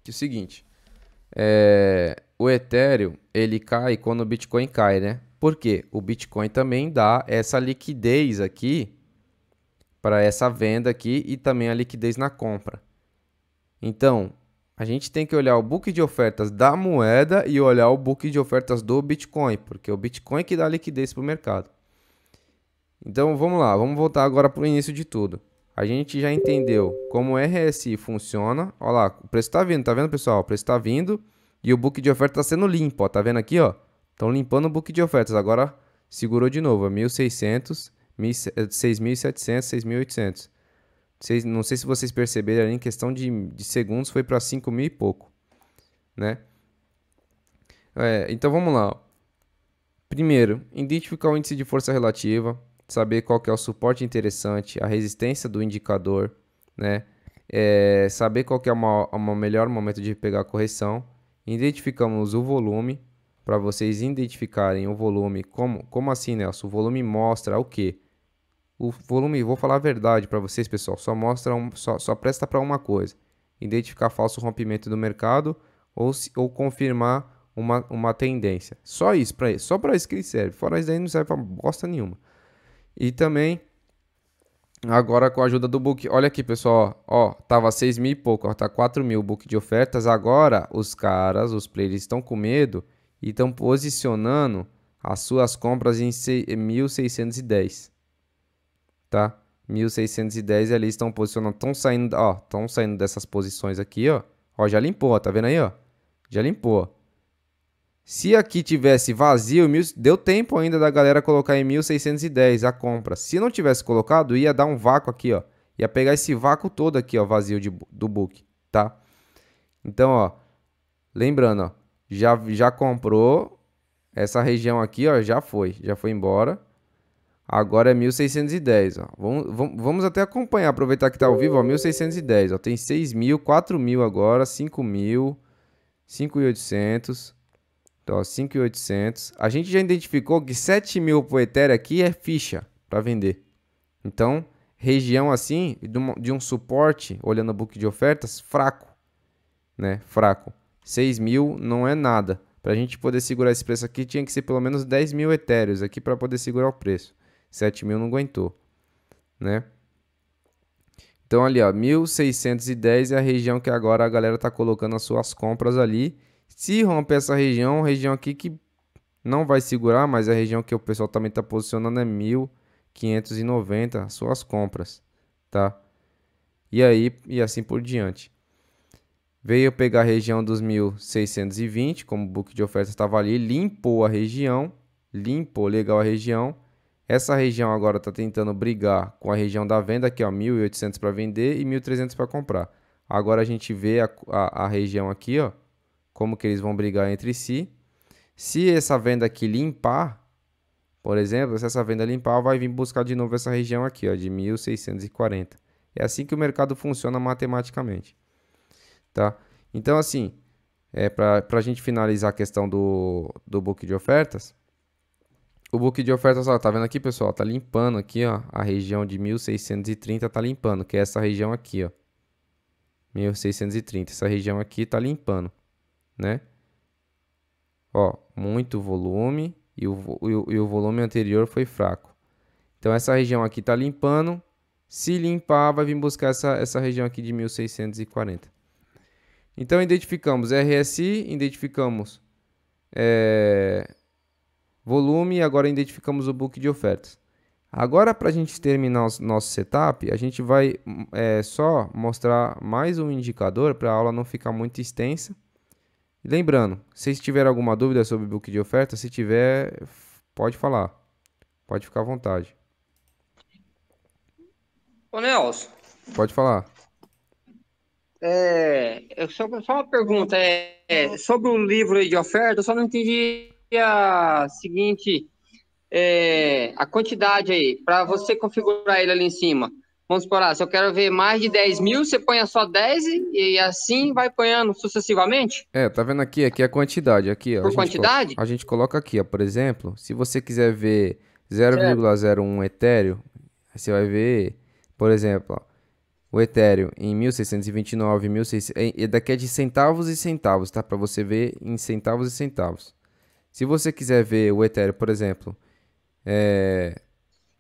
que é o seguinte, o Ethereum, ele cai quando o Bitcoin cai, né? Por quê? O Bitcoin também dá essa liquidez aqui para essa venda aqui e também a liquidez na compra. Então, a gente tem que olhar o book de ofertas da moeda e olhar o book de ofertas do Bitcoin, porque é o Bitcoin que dá liquidez para o mercado. Então, vamos lá, vamos voltar agora para o início de tudo. A gente já entendeu como o RSI funciona. Olha lá, o preço está vindo, tá vendo, pessoal? O preço está vindo e o book de ofertas está sendo limpo, ó, tá vendo aqui, ó? Estão limpando o book de ofertas, agora segurou de novo, 1.600, 6.700, 6.800. Não sei se vocês perceberam, em questão de segundos foi para 5.000 e pouco, né? Então vamos lá. Primeiro, identificar o índice de força relativa, saber qual que é o suporte interessante, a resistência do indicador, né? Saber qual que é o melhor momento de pegar a correção. Identificamos o volume, para vocês identificarem o volume. Como assim, Nelson? O volume mostra o quê? O volume, vou falar a verdade para vocês, pessoal, só presta para uma coisa: identificar falso rompimento do mercado ou confirmar uma tendência. Só isso, só para isso que ele serve. Fora isso daí não serve para bosta nenhuma. E também, agora com a ajuda do book, olha aqui, pessoal, ó, tava 6.000 e pouco, ó, tá 4.000 o book de ofertas. Agora os players estão com medo e estão posicionando as suas compras em 1.610. Tá? 1.610 ali estão posicionando, estão saindo dessas posições aqui, ó. Ó, já limpou, tá vendo aí, ó? Já limpou. Se aqui tivesse vazio, deu tempo ainda da galera colocar em 1.610 a compra. Se não tivesse colocado, ia dar um vácuo aqui, ó. Ia pegar esse vácuo todo aqui, ó, vazio do book, tá? Então, ó, lembrando, ó, já comprou essa região aqui, ó, já foi embora. Agora é 1.610, ó. Vamos até acompanhar, aproveitar que tá ao vivo, ó, 1.610, ó. Tem 6.000, 4.000 agora, 5.000, 5.800. Então, ó, 5.800. A gente já identificou que 7.000 pro Ethereum aqui é ficha para vender. Então, região assim, de um suporte, olhando o book de ofertas, fraco, né? Fraco. 6.000 não é nada. Para a gente poder segurar esse preço aqui, tinha que ser pelo menos 10.000 Ethereums aqui para poder segurar o preço. 7.000 não aguentou, né? Então ali, ó, 1.610 é a região que agora a galera tá colocando as suas compras ali. Se romper essa região aqui que não vai segurar, mas a região que o pessoal também tá posicionando é 1.590 as suas compras, tá? E aí, e assim por diante. Veio pegar a região dos 1.620, como o book de ofertas estava ali, limpou a região, limpou legal a região. Essa região agora está tentando brigar com a região da venda, aqui ó, 1.800 para vender e 1.300 para comprar. Agora a gente vê a região aqui, ó, como que eles vão brigar entre si. Se essa venda aqui limpar, por exemplo, se essa venda limpar, vai vir buscar de novo essa região aqui, ó, de 1.640. É assim que o mercado funciona matematicamente, tá? Então assim, para a gente finalizar a questão do book de ofertas, o book de ofertas, ó, tá vendo aqui, pessoal? Tá limpando aqui, ó, a região de 1.630 tá limpando, que é essa região aqui, ó. 1.630, essa região aqui tá limpando, né? Ó, muito volume e o volume anterior foi fraco. Então essa região aqui tá limpando. Se limpar, vai vir buscar essa região aqui de 1.640. Então identificamos RSI, identificamos volume e agora identificamos o book de ofertas. Agora, para a gente terminar o nosso setup, a gente vai só mostrar mais um indicador para a aula não ficar muito extensa. E lembrando, se tiver alguma dúvida sobre o book de ofertas, se tiver, pode falar. Pode ficar à vontade. Ô, Nelson, Pode falar. só uma pergunta. Sobre o livro aí de oferta, eu só não entendi a seguinte, a quantidade aí, para você configurar ele ali em cima. Vamos supor, se eu quero ver mais de 10.000, você põe só 10 e assim vai ponhando sucessivamente? Tá vendo aqui? Aqui é a quantidade. Aqui, ó, Por quantidade? a gente coloca aqui, ó, por exemplo, se você quiser ver Certo. 0,01 Ethereum, você vai ver, por exemplo, ó, o Ethereum em 1.629, 1.600, daqui é de centavos e centavos, tá? Para você ver em centavos e centavos. Se você quiser ver o Ethereum, por exemplo,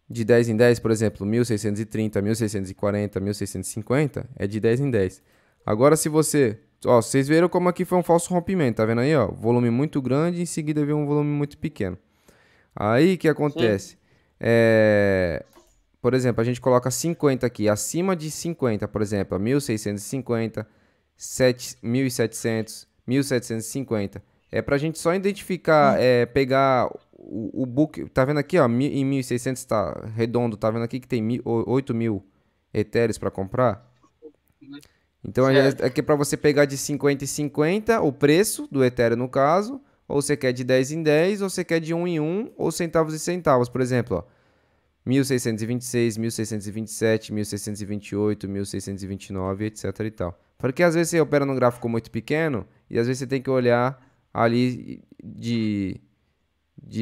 de 10 em 10, por exemplo, 1.630, 1.640, 1.650, é de 10 em 10. Agora se você... Ó, vocês viram como aqui foi um falso rompimento, tá vendo aí, ó? Volume muito grande, em seguida veio um volume muito pequeno. Aí, o que acontece? Por exemplo, a gente coloca 50 aqui, acima de 50, por exemplo, 1.650, 1.700, 1.750. É pra gente só identificar, pegar o book, tá vendo aqui, ó, em 1.600 tá redondo, tá vendo aqui que tem 8.000 Ethereums para comprar? Então aqui é para você pegar de 50 em 50 o preço do Ethereum no caso, ou você quer de 10 em 10, ou você quer de 1 em 1, ou centavos em centavos, por exemplo, ó, 1.626, 1.627, 1.628, 1.629, etc e tal. Porque às vezes você opera num gráfico muito pequeno e às vezes você tem que olhar ali de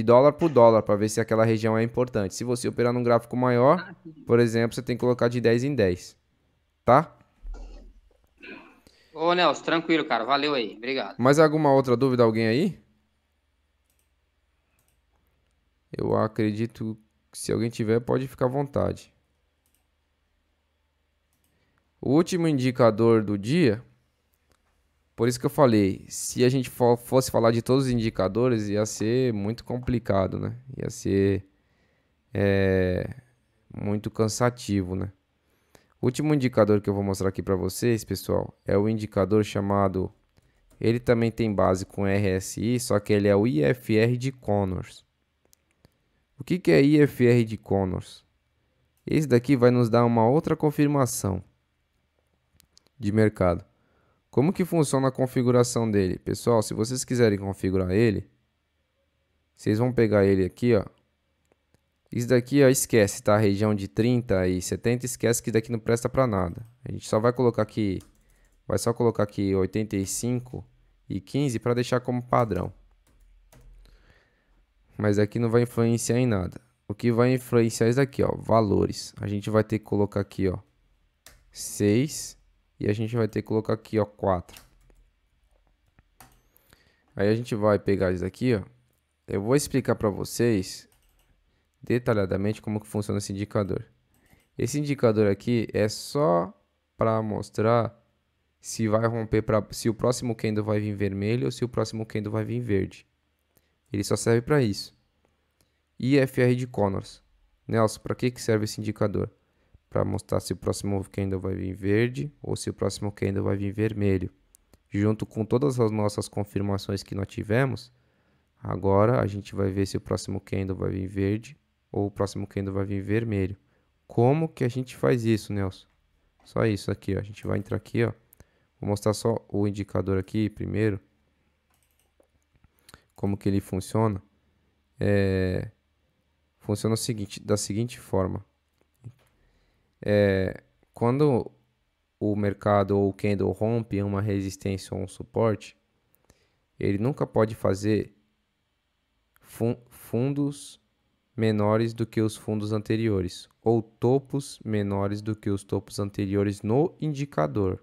dólar por dólar para ver se aquela região é importante. Se você operar num gráfico maior, por exemplo, você tem que colocar de 10 em 10, tá? Ô, Nelson, tranquilo, cara. Valeu aí. Obrigado. Mais alguma outra dúvida, alguém aí? Eu acredito que se alguém tiver, pode ficar à vontade. O último indicador do dia, por isso que eu falei, se a gente fosse falar de todos os indicadores, ia ser muito complicado, né? Ia ser muito cansativo, né? O último indicador que eu vou mostrar aqui para vocês, pessoal, é o indicador chamado... Ele também tem base com RSI, só que ele é o IFR de Connors. O que que é IFR de Connors? Esse daqui vai nos dar uma outra confirmação de mercado. Como que funciona a configuração dele? Pessoal, se vocês quiserem configurar ele, vocês vão pegar ele aqui, ó. Isso daqui, ó, esquece, tá? A região de 30 e 70, esquece que daqui não presta para nada. A gente só vai colocar aqui, vai só colocar aqui 85 e 15 para deixar como padrão. Mas aqui não vai influenciar em nada. O que vai influenciar é isso daqui, ó, valores. A gente vai ter que colocar aqui, ó, 6 e a gente vai ter que colocar aqui, ó, 4. Aí a gente vai pegar isso aqui, ó. Eu vou explicar para vocês detalhadamente como que funciona esse indicador. Esse indicador aqui é só para mostrar se vai romper se o próximo candle vai vir vermelho ou se o próximo candle vai vir verde. Ele só serve para isso. IFR de Connors. Nelson, para que serve esse indicador? Para mostrar se o próximo candle vai vir verde ou se o próximo candle vai vir vermelho. Junto com todas as nossas confirmações que nós tivemos, agora a gente vai ver se o próximo candle vai vir verde ou o próximo candle vai vir vermelho. Como que a gente faz isso, Nelson? Só isso aqui, ó. A gente vai entrar aqui, ó. Vou mostrar só o indicador aqui primeiro. Como que ele funciona. Funciona da seguinte forma. Quando o mercado ou o candle rompe uma resistência ou um suporte, ele nunca pode fazer fundos menores do que os fundos anteriores ou topos menores do que os topos anteriores no indicador.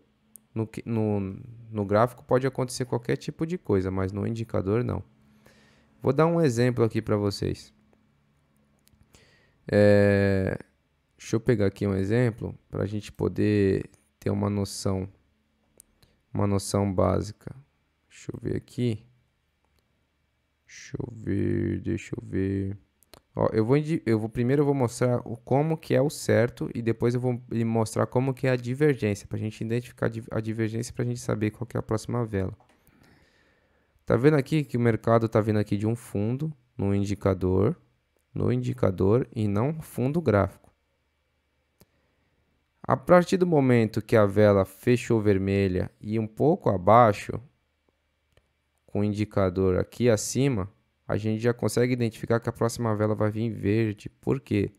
No gráfico pode acontecer qualquer tipo de coisa, mas no indicador não. Vou dar um exemplo aqui para vocês. Deixa eu pegar aqui um exemplo para a gente poder ter uma noção básica. Deixa eu ver aqui. Deixa eu ver. Ó, primeiro eu vou mostrar como que é o certo e depois eu vou lhe mostrar como que é a divergência, para a gente identificar a divergência, para a gente saber qual que é a próxima vela. Tá vendo aqui que o mercado tá vindo aqui de um fundo no indicador e não fundo gráfico. A partir do momento que a vela fechou vermelha e um pouco abaixo, com o indicador aqui acima, a gente já consegue identificar que a próxima vela vai vir verde. Por quê?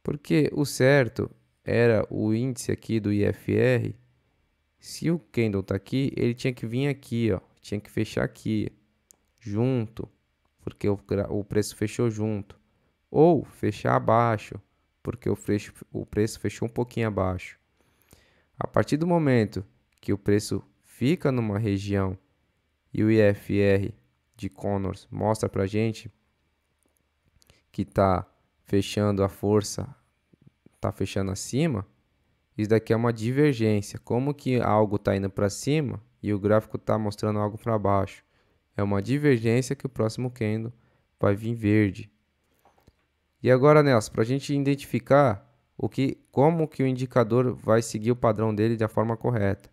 Porque o certo era o índice aqui do IFR. Se o candle tá aqui, ele tinha que vir aqui, ó. Tinha que fechar aqui, junto, porque o preço fechou junto. Ou fechar abaixo, porque o preço fechou um pouquinho abaixo. A partir do momento que o preço fica numa região e o IFR de Connors mostra pra gente que tá fechando a força, tá fechando acima, isso daqui é uma divergência. Como que algo tá indo para cima e o gráfico tá mostrando algo para baixo? É uma divergência que o próximo candle vai vir verde. E agora, Nelson, para a gente identificar como que o indicador vai seguir o padrão dele da forma correta.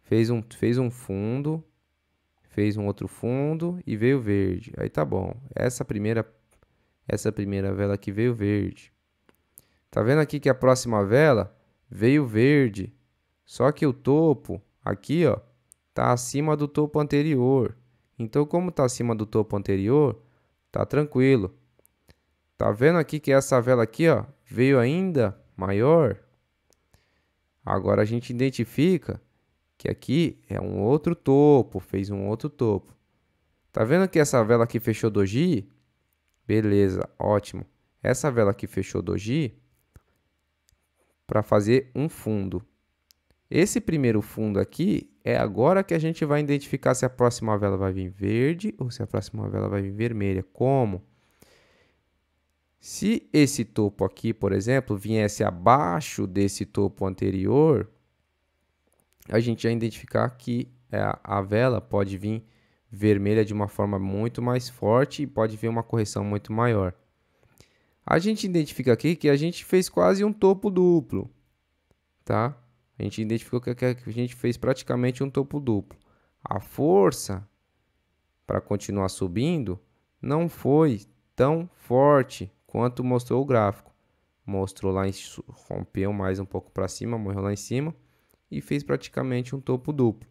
Fez um fundo, fez um outro fundo e veio verde. Aí tá bom. Essa primeira vela aqui veio verde. Tá vendo aqui que a próxima vela veio verde. Só que o topo aqui, ó, tá acima do topo anterior. Então, como tá acima do topo anterior, tá tranquilo. Tá vendo aqui que essa vela aqui, ó, veio ainda maior? Agora a gente identifica que aqui é um outro topo, fez um outro topo. Tá vendo que essa vela aqui fechou doji? Beleza, ótimo. Essa vela aqui fechou doji para fazer um fundo. Esse primeiro fundo aqui é agora que a gente vai identificar se a próxima vela vai vir verde ou se a próxima vela vai vir vermelha. Como? Se esse topo aqui, por exemplo, viesse abaixo desse topo anterior, a gente vai identificar que a vela pode vir vermelha de uma forma muito mais forte e pode vir uma correção muito maior. A gente identifica aqui que a gente fez quase um topo duplo, tá? A gente identificou que a gente fez praticamente um topo duplo. A força para continuar subindo não foi tão forte quanto mostrou o gráfico. Mostrou lá, rompeu mais um pouco para cima, morreu lá em cima e fez praticamente um topo duplo.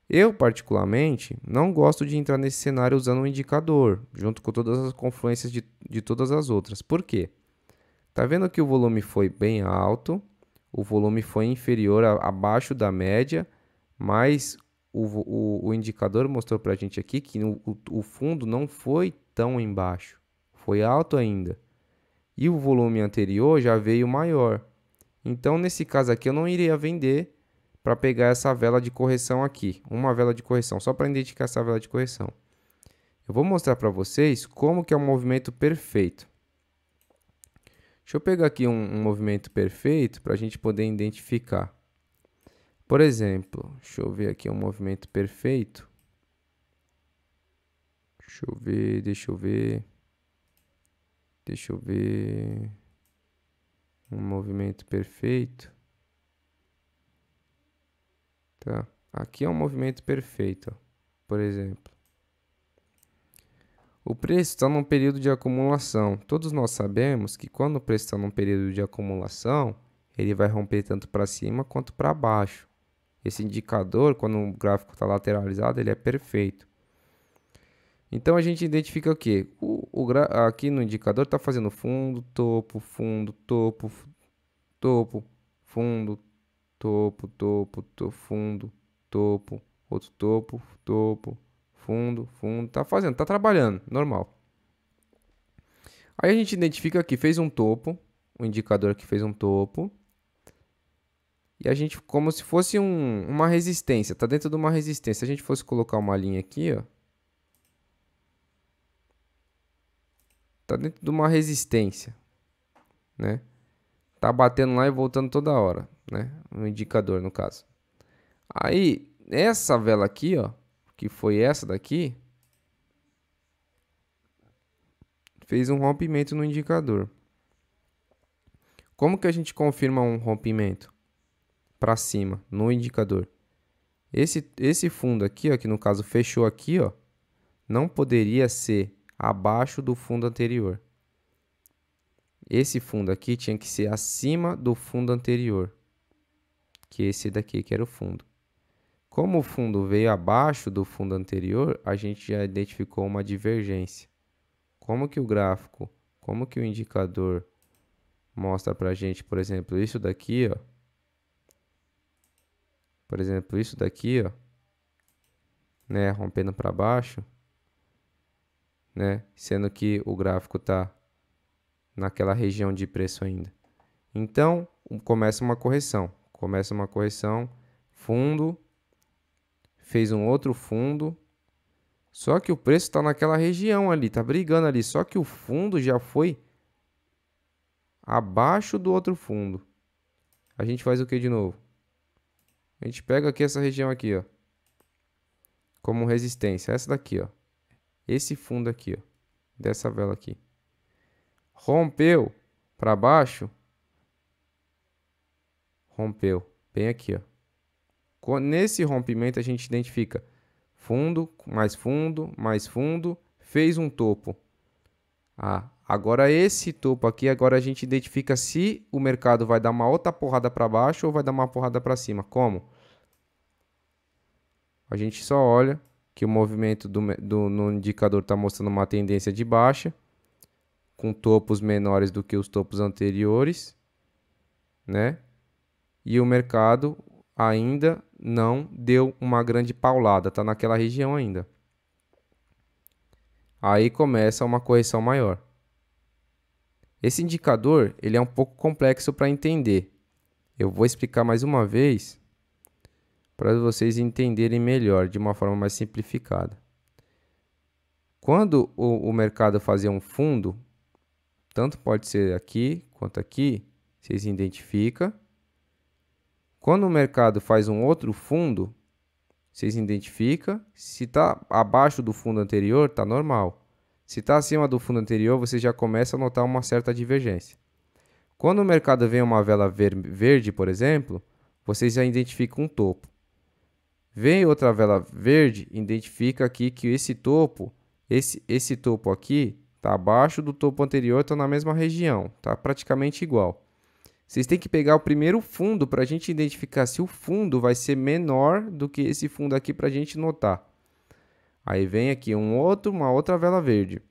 Eu, particularmente, não gosto de entrar nesse cenário usando um indicador, junto com todas as confluências de todas as outras. Por quê? Tá vendo que o volume foi bem alto, o volume foi inferior abaixo da média, mas o indicador mostrou para a gente aqui que o fundo não foi tão embaixo, foi alto ainda. E o volume anterior já veio maior. Então, nesse caso aqui, eu não iria vender para pegar essa vela de correção aqui. Uma vela de correção, só para identificar essa vela de correção. Eu vou mostrar para vocês como que é um movimento perfeito. Deixa eu pegar aqui um movimento perfeito para a gente poder identificar. Por exemplo, deixa eu ver aqui um movimento perfeito. Deixa eu ver. Um movimento perfeito. Tá. Aqui é um movimento perfeito, ó. Por exemplo. O preço está num período de acumulação. Todos nós sabemos que quando o preço está num período de acumulação, ele vai romper tanto para cima quanto para baixo. Esse indicador, quando o gráfico está lateralizado, ele é perfeito. Então a gente identifica o quê? Aqui no indicador está fazendo fundo, topo, fundo, topo, topo, fundo, topo, fundo, topo, outro topo, topo, fundo, tá fazendo, tá trabalhando, normal. Aí a gente identifica que fez um topo, o indicador aqui fez um topo. E a gente, como se fosse uma resistência, tá dentro de uma resistência. Se a gente fosse colocar uma linha aqui, ó. Tá dentro de uma resistência, né? Tá batendo lá e voltando toda hora, né? No indicador, no caso. Aí, essa vela aqui, ó, que foi essa daqui, fez um rompimento no indicador. Como que a gente confirma um rompimento para cima no indicador? Esse fundo aqui, ó, que no caso fechou aqui, ó, não poderia ser abaixo do fundo anterior. Esse fundo aqui tinha que ser acima do fundo anterior, que esse daqui que era o fundo. Como o fundo veio abaixo do fundo anterior, a gente já identificou uma divergência. Como que o gráfico, como que o indicador mostra pra gente, por exemplo, isso daqui, ó. Por exemplo, isso daqui, ó, né, rompendo para baixo, né, sendo que o gráfico tá naquela região de preço ainda. Então, começa uma correção, fundo, fez um outro fundo, só que o preço está naquela região ali, tá brigando ali, só que o fundo já foi abaixo do outro fundo. A gente faz o que de novo? A gente pega aqui essa região aqui, ó, como resistência, essa daqui, ó. Esse fundo aqui, ó, dessa vela aqui. Rompeu para baixo. Rompeu bem aqui, ó. Nesse rompimento a gente identifica fundo, mais fundo, fez um topo. Ah, agora esse topo aqui, agora a gente identifica se o mercado vai dar uma outra porrada para baixo ou vai dar uma porrada para cima. Como? A gente só olha que o movimento no indicador está mostrando uma tendência de baixa, com topos menores do que os topos anteriores, né? E o mercado ainda não deu uma grande paulada, está naquela região ainda. Aí começa uma correção maior. Esse indicador, ele é um pouco complexo para entender. Eu vou explicar mais uma vez para vocês entenderem melhor, de uma forma mais simplificada. Quando o mercado fazia um fundo, tanto pode ser aqui quanto aqui, vocês identificam. Quando o mercado faz um outro fundo, vocês identificam. Se está abaixo do fundo anterior, está normal. Se está acima do fundo anterior, você já começa a notar uma certa divergência. Quando o mercado vem uma vela verde, por exemplo, vocês já identificam um topo. Vem outra vela verde, identifica aqui que esse topo, esse topo aqui, está abaixo do topo anterior, está na mesma região, está praticamente igual. Vocês têm que pegar o primeiro fundo para a gente identificar se o fundo vai ser menor do que esse fundo aqui para a gente notar. Aí vem aqui uma outra vela verde,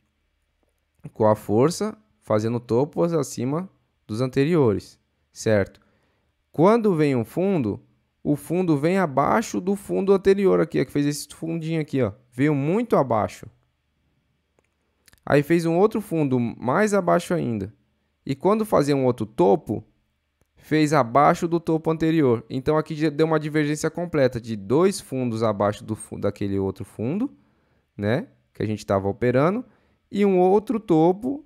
com a força fazendo topos acima dos anteriores, certo? Quando vem um fundo, o fundo vem abaixo do fundo anterior aqui, ó, que fez esse fundinho aqui, ó, veio muito abaixo. Aí fez um outro fundo mais abaixo ainda. E quando fazia um outro topo, fez abaixo do topo anterior. Então aqui já deu uma divergência completa de dois fundos abaixo daquele outro fundo, né, que a gente estava operando, e um outro topo,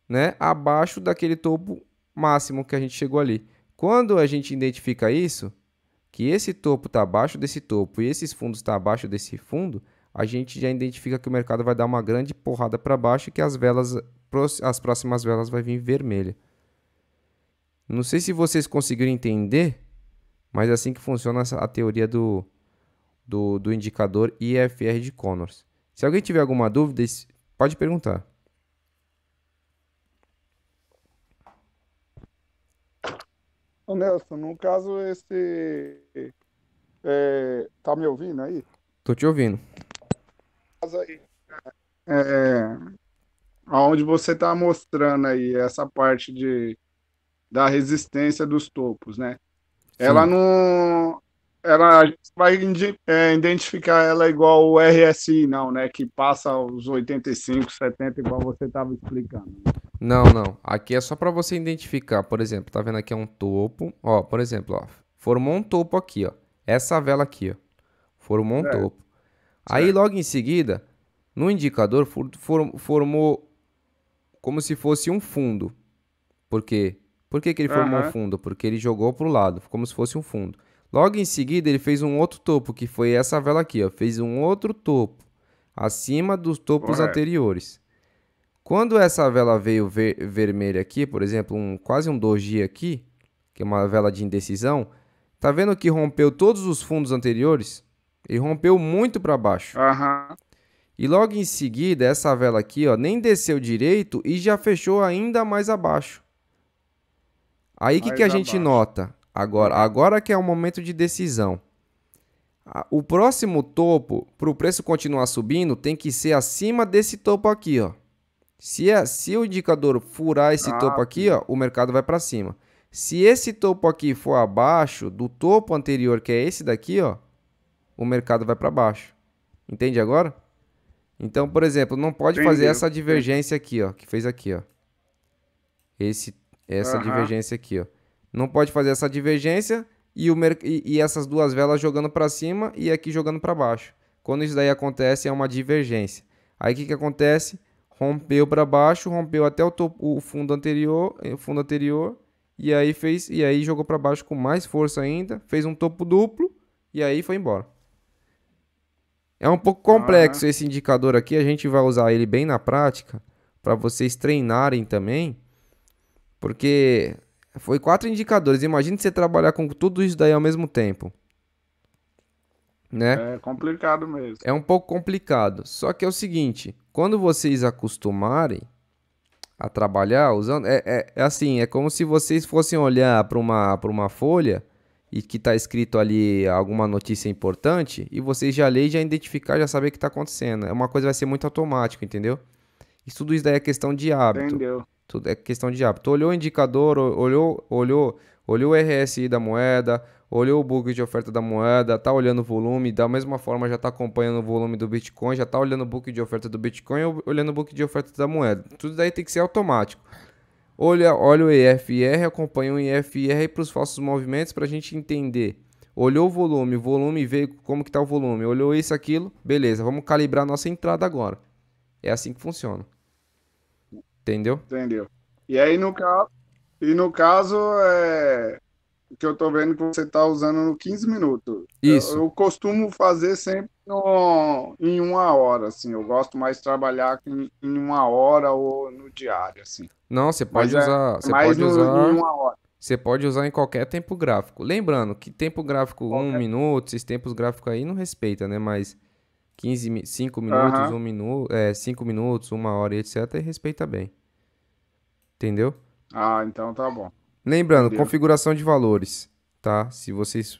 né, abaixo daquele topo máximo que a gente chegou ali. Quando a gente identifica isso, que esse topo está abaixo desse topo e esses fundos estão abaixo desse fundo, a gente já identifica que o mercado vai dar uma grande porrada para baixo e que as próximas velas vai vir vermelha. Não sei se vocês conseguiram entender, mas é assim que funciona a teoria do indicador IFR de Connors. Se alguém tiver alguma dúvida, pode perguntar. Ô Nelson, no caso, tá me ouvindo aí? Tô te ouvindo. Caso aí, é, onde você tá mostrando aí essa parte da resistência dos topos, né? Ela Sim. não. A gente vai identificar ela igual o RSI, não, né? Que passa os 85, 70, igual você estava explicando. Não, não. Aqui é só para você identificar. Por exemplo, tá vendo aqui é um topo. Ó, por exemplo, ó, formou um topo aqui, ó. Essa vela aqui, ó. Formou um topo. Aí logo em seguida, no indicador formou como se fosse um fundo. Por quê? Por que ele formou um fundo? Porque ele jogou pro lado, como se fosse um fundo. Logo em seguida, ele fez um outro topo, que foi essa vela aqui, ó. Fez um outro topo, acima dos topos anteriores. Quando essa vela veio vermelha aqui, por exemplo, quase um doji aqui, que é uma vela de indecisão, tá vendo que rompeu todos os fundos anteriores? Ele rompeu muito para baixo. E logo em seguida, essa vela aqui, ó, nem desceu direito e já fechou ainda mais abaixo. Aí o que a gente nota? Agora que é o momento de decisão. O próximo topo, para o preço continuar subindo, tem que ser acima desse topo aqui, ó. Se o indicador furar esse topo aqui, ó, o mercado vai para cima. Se esse topo aqui for abaixo do topo anterior, que é esse daqui, ó, o mercado vai para baixo. Entende agora? Então, por exemplo, não pode fazer essa divergência aqui, ó, que fez aqui, ó. Essa divergência aqui, ó. Não pode fazer essa divergência e essas duas velas jogando para cima e aqui jogando para baixo. Quando isso daí acontece, é uma divergência. Aí o que acontece? Rompeu para baixo, rompeu até o fundo anterior, e aí jogou para baixo com mais força ainda, fez um topo duplo e aí foi embora. É um pouco complexo esse indicador aqui, a gente vai usar ele bem na prática para vocês treinarem também, porque foi 4 indicadores. Imagine você trabalhar com tudo isso daí ao mesmo tempo, né? É complicado mesmo. É um pouco complicado. Só que é o seguinte, quando vocês acostumarem a trabalhar usando, é assim, é como se vocês fossem olhar para uma folha e que está escrito ali alguma notícia importante e vocês já lerem, já identificar, já saber o que está acontecendo. É uma coisa que vai ser muito automático, entendeu? E tudo isso daí é questão de hábito. Entendeu? Tudo é questão de hábito. Olhou o indicador, olhou o RSI da moeda, olhou o book de oferta da moeda, tá olhando o volume, da mesma forma já tá acompanhando o volume do Bitcoin, já tá olhando o book de oferta do Bitcoin, olhando o book de oferta da moeda. Tudo daí tem que ser automático. Olha o IFR, acompanha o IFR para os falsos movimentos para a gente entender. Olhou o volume veio, como que tá o volume, olhou isso, aquilo, beleza, vamos calibrar nossa entrada agora. É assim que funciona. Entendeu? Entendeu. E aí, no caso, que eu tô vendo que você tá usando no 15 minutos. Eu, Isso. eu costumo fazer sempre em 1 hora, assim. Eu gosto mais de trabalhar em 1 hora ou no diário, assim. Não, Mas é você mais pode no, em usar, 1 hora. você pode usar em qualquer tempo gráfico. Lembrando que tempo gráfico um Qualquer. minuto, esses tempos gráficos aí não respeita, né? Mas 5 minutos, Aham. 5 minutos, 1 hora e etc. respeita bem. Entendeu? Ah, então tá bom. Lembrando, Entendeu? configuração de valores, tá? Se vocês,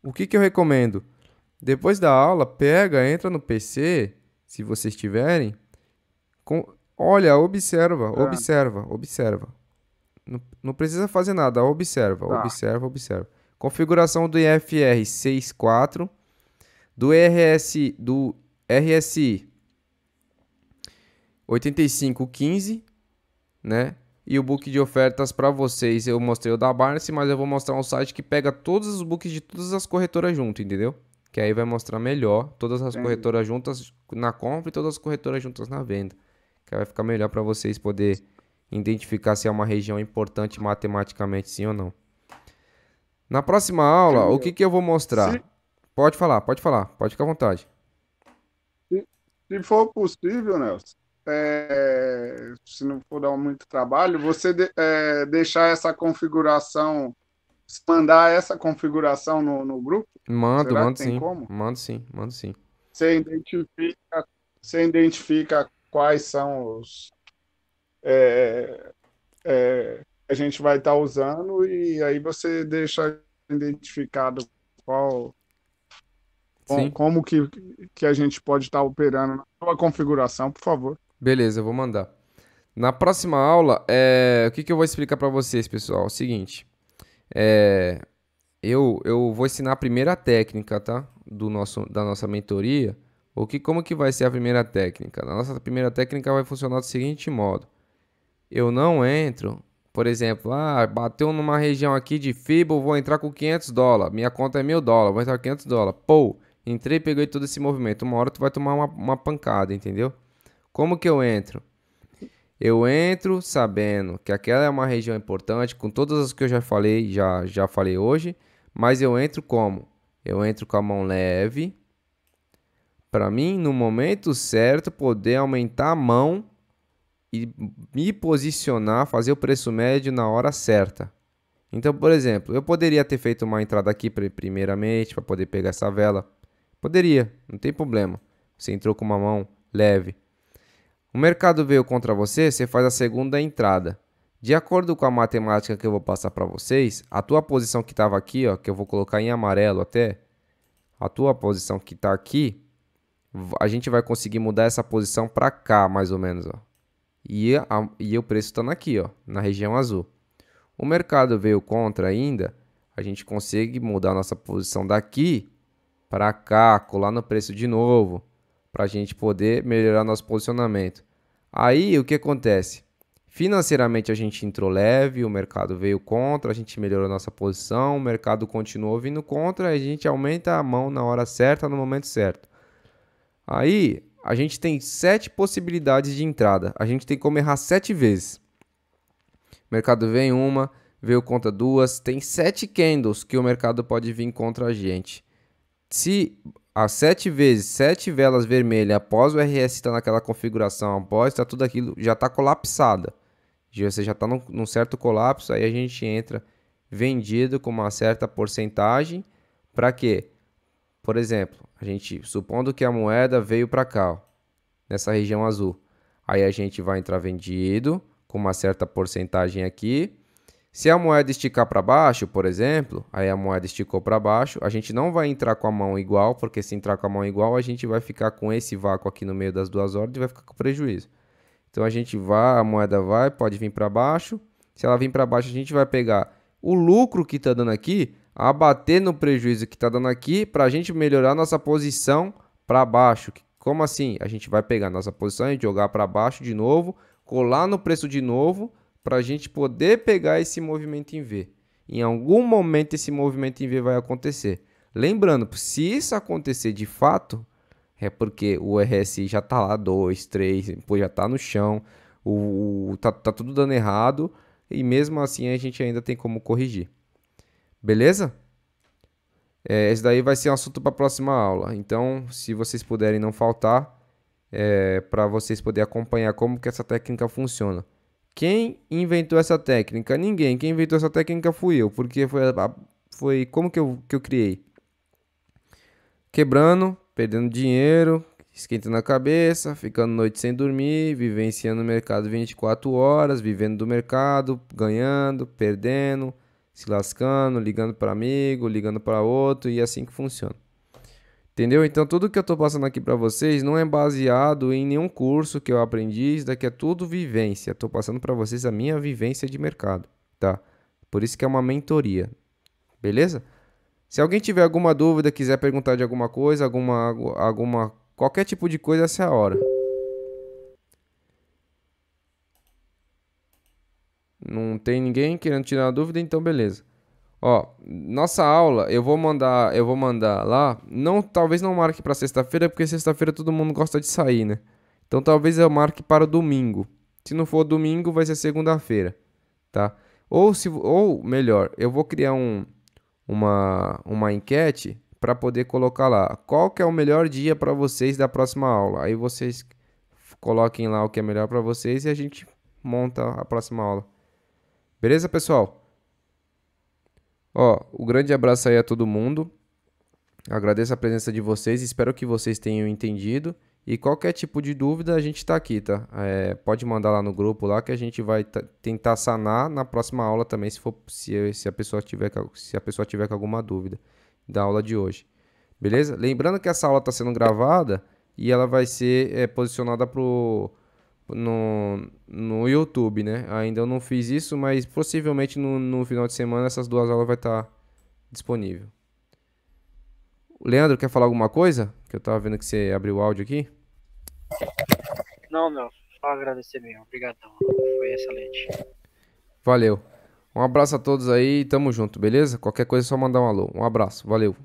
o que que eu recomendo? Depois da aula, pega, entra no PC, se vocês tiverem, olha, observa, Ah, observa, observa. Não, não precisa fazer nada, observa, tá. observa, observa. Configuração do IFR 64, do RSI 8515, né? E o book de ofertas para vocês, eu mostrei o da Binance, mas eu vou mostrar um site que pega todos os books de todas as corretoras junto, entendeu? Que aí vai mostrar melhor todas as Entendi. corretoras juntas na compra e todas as corretoras juntas na venda. Que aí vai ficar melhor para vocês poder identificar se é uma região importante matematicamente sim ou não. Na próxima aula, o que Entendeu? que eu vou Se, mostrar? Pode falar, pode ficar à vontade. se, se for possível, Nelson, se não for dar muito trabalho, você deixar essa configuração, mandar essa configuração no grupo? Mando, Será que mando tem sim, como? mando sim, mando sim. Você identifica, você identifica quais são os que a gente vai estar usando e aí você deixa identificado qual, Sim, como que a gente pode estar operando na sua configuração, por favor. beleza, eu vou mandar. Na próxima aula, o que que eu vou explicar para vocês, pessoal? É o seguinte, é, eu vou ensinar a primeira técnica, tá? Da nossa mentoria. Como que vai ser a primeira técnica? A nossa primeira técnica vai funcionar do seguinte modo. Eu não entro, por exemplo, bateu numa região aqui de FIBA, eu vou entrar com US$ 500. Minha conta é US$ 1.000, vou entrar com US$ 500. Pô, entrei, peguei todo esse movimento. Uma hora tu vai tomar uma pancada, entendeu? Como que eu entro? Eu entro sabendo que aquela é uma região importante, com todas as que eu já falei, já falei hoje, mas eu entro como? Eu entro com a mão leve, para mim, no momento certo, poder aumentar a mão e me posicionar, fazer o preço médio na hora certa. Então, por exemplo, eu poderia ter feito uma entrada aqui primeiramente para poder pegar essa vela. Poderia, não tem problema. Você entrou com uma mão leve. O mercado veio contra você, você faz a segunda entrada. De acordo com a matemática que eu vou passar para vocês, a tua posição que estava aqui, ó, que eu vou colocar em amarelo até, a tua posição que está aqui, a gente vai conseguir mudar essa posição para cá, mais ou menos, ó. E o preço está aqui, ó, na região azul. O mercado veio contra ainda, a gente consegue mudar nossa posição daqui para cá, colar no preço de novo, para a gente poder melhorar nosso posicionamento. Aí o que acontece? Financeiramente a gente entrou leve, o mercado veio contra, a gente melhorou nossa posição, o mercado continuou vindo contra, a gente aumenta a mão na hora certa, no momento certo. Aí a gente tem 7 possibilidades de entrada, a gente tem como errar 7 vezes. O mercado vem uma, veio contra duas, tem 7 candles que o mercado pode vir contra a gente. Se as 7 vezes, 7 velas vermelhas após o RS estar naquela configuração, após estar tudo aquilo, já está colapsada. Você já está num certo colapso, aí a gente entra vendido com uma certa porcentagem. Para quê? Por exemplo, a gente supondo que a moeda veio para cá, ó, nessa região azul. Aí a gente vai entrar vendido com uma certa porcentagem aqui. Se a moeda esticar para baixo, por exemplo, aí a moeda esticou para baixo, a gente não vai entrar com a mão igual, porque se entrar com a mão igual, a gente vai ficar com esse vácuo aqui no meio das duas ordens e vai ficar com prejuízo. Então a gente vai, a moeda vai, pode vir para baixo. Se ela vir para baixo, a gente vai pegar o lucro que está dando aqui, abater no prejuízo que está dando aqui, para a gente melhorar nossa posição para baixo. Como assim? A gente vai pegar nossa posição e jogar para baixo de novo, colar no preço de novo, para a gente poder pegar esse movimento em V. Em algum momento esse movimento em V vai acontecer. Lembrando, se isso acontecer de fato, é porque o RSI já tá lá 2, 3, pô, já tá no chão, tá tudo dando errado e mesmo assim a gente ainda tem como corrigir. Beleza? Esse daí vai ser um assunto para a próxima aula. Então, se vocês puderem não faltar, para vocês poderem acompanhar como que essa técnica funciona. Quem inventou essa técnica? Ninguém. Quem inventou essa técnica fui eu, porque foi como que eu criei. Quebrando, perdendo dinheiro, esquentando a cabeça, ficando noite sem dormir, vivenciando o mercado 24 horas, vivendo do mercado, ganhando, perdendo, se lascando, ligando para amigo, ligando para outro e é assim que funciona. Entendeu? Então tudo que eu tô passando aqui para vocês não é baseado em nenhum curso que eu aprendi, isso daqui é tudo vivência. Tô passando para vocês a minha vivência de mercado, tá? Por isso que é uma mentoria. Beleza? Se alguém tiver alguma dúvida, quiser perguntar de alguma coisa, qualquer tipo de coisa, essa é a hora. Não tem ninguém querendo tirar a dúvida, então beleza. Ó, nossa aula, eu vou mandar lá, não, talvez não marque para sexta-feira, porque sexta-feira todo mundo gosta de sair, né? Então talvez eu marque para domingo. Se não for domingo, vai ser segunda-feira, tá? Ou melhor, eu vou criar uma enquete para poder colocar lá. Qual que é o melhor dia para vocês da próxima aula? Aí vocês coloquem lá o que é melhor para vocês e a gente monta a próxima aula. Beleza, pessoal? Ó, um grande abraço aí a todo mundo. Agradeço a presença de vocês. Espero que vocês tenham entendido. E qualquer tipo de dúvida, a gente tá aqui, tá? Pode mandar lá no grupo lá que a gente vai tentar sanar na próxima aula também, se a pessoa tiver com alguma dúvida da aula de hoje. Beleza? Lembrando que essa aula está sendo gravada e ela vai ser posicionada no YouTube, né? Ainda eu não fiz isso, mas possivelmente no final de semana essas duas aulas vai estar disponível. Leandro, quer falar alguma coisa? Que eu tava vendo que você abriu o áudio aqui. Não, só agradecer mesmo. Obrigadão. Foi excelente. Valeu. Um abraço a todos aí, tamo junto, beleza? Qualquer coisa é só mandar um alô. Um abraço, valeu.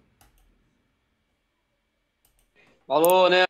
Falou, né?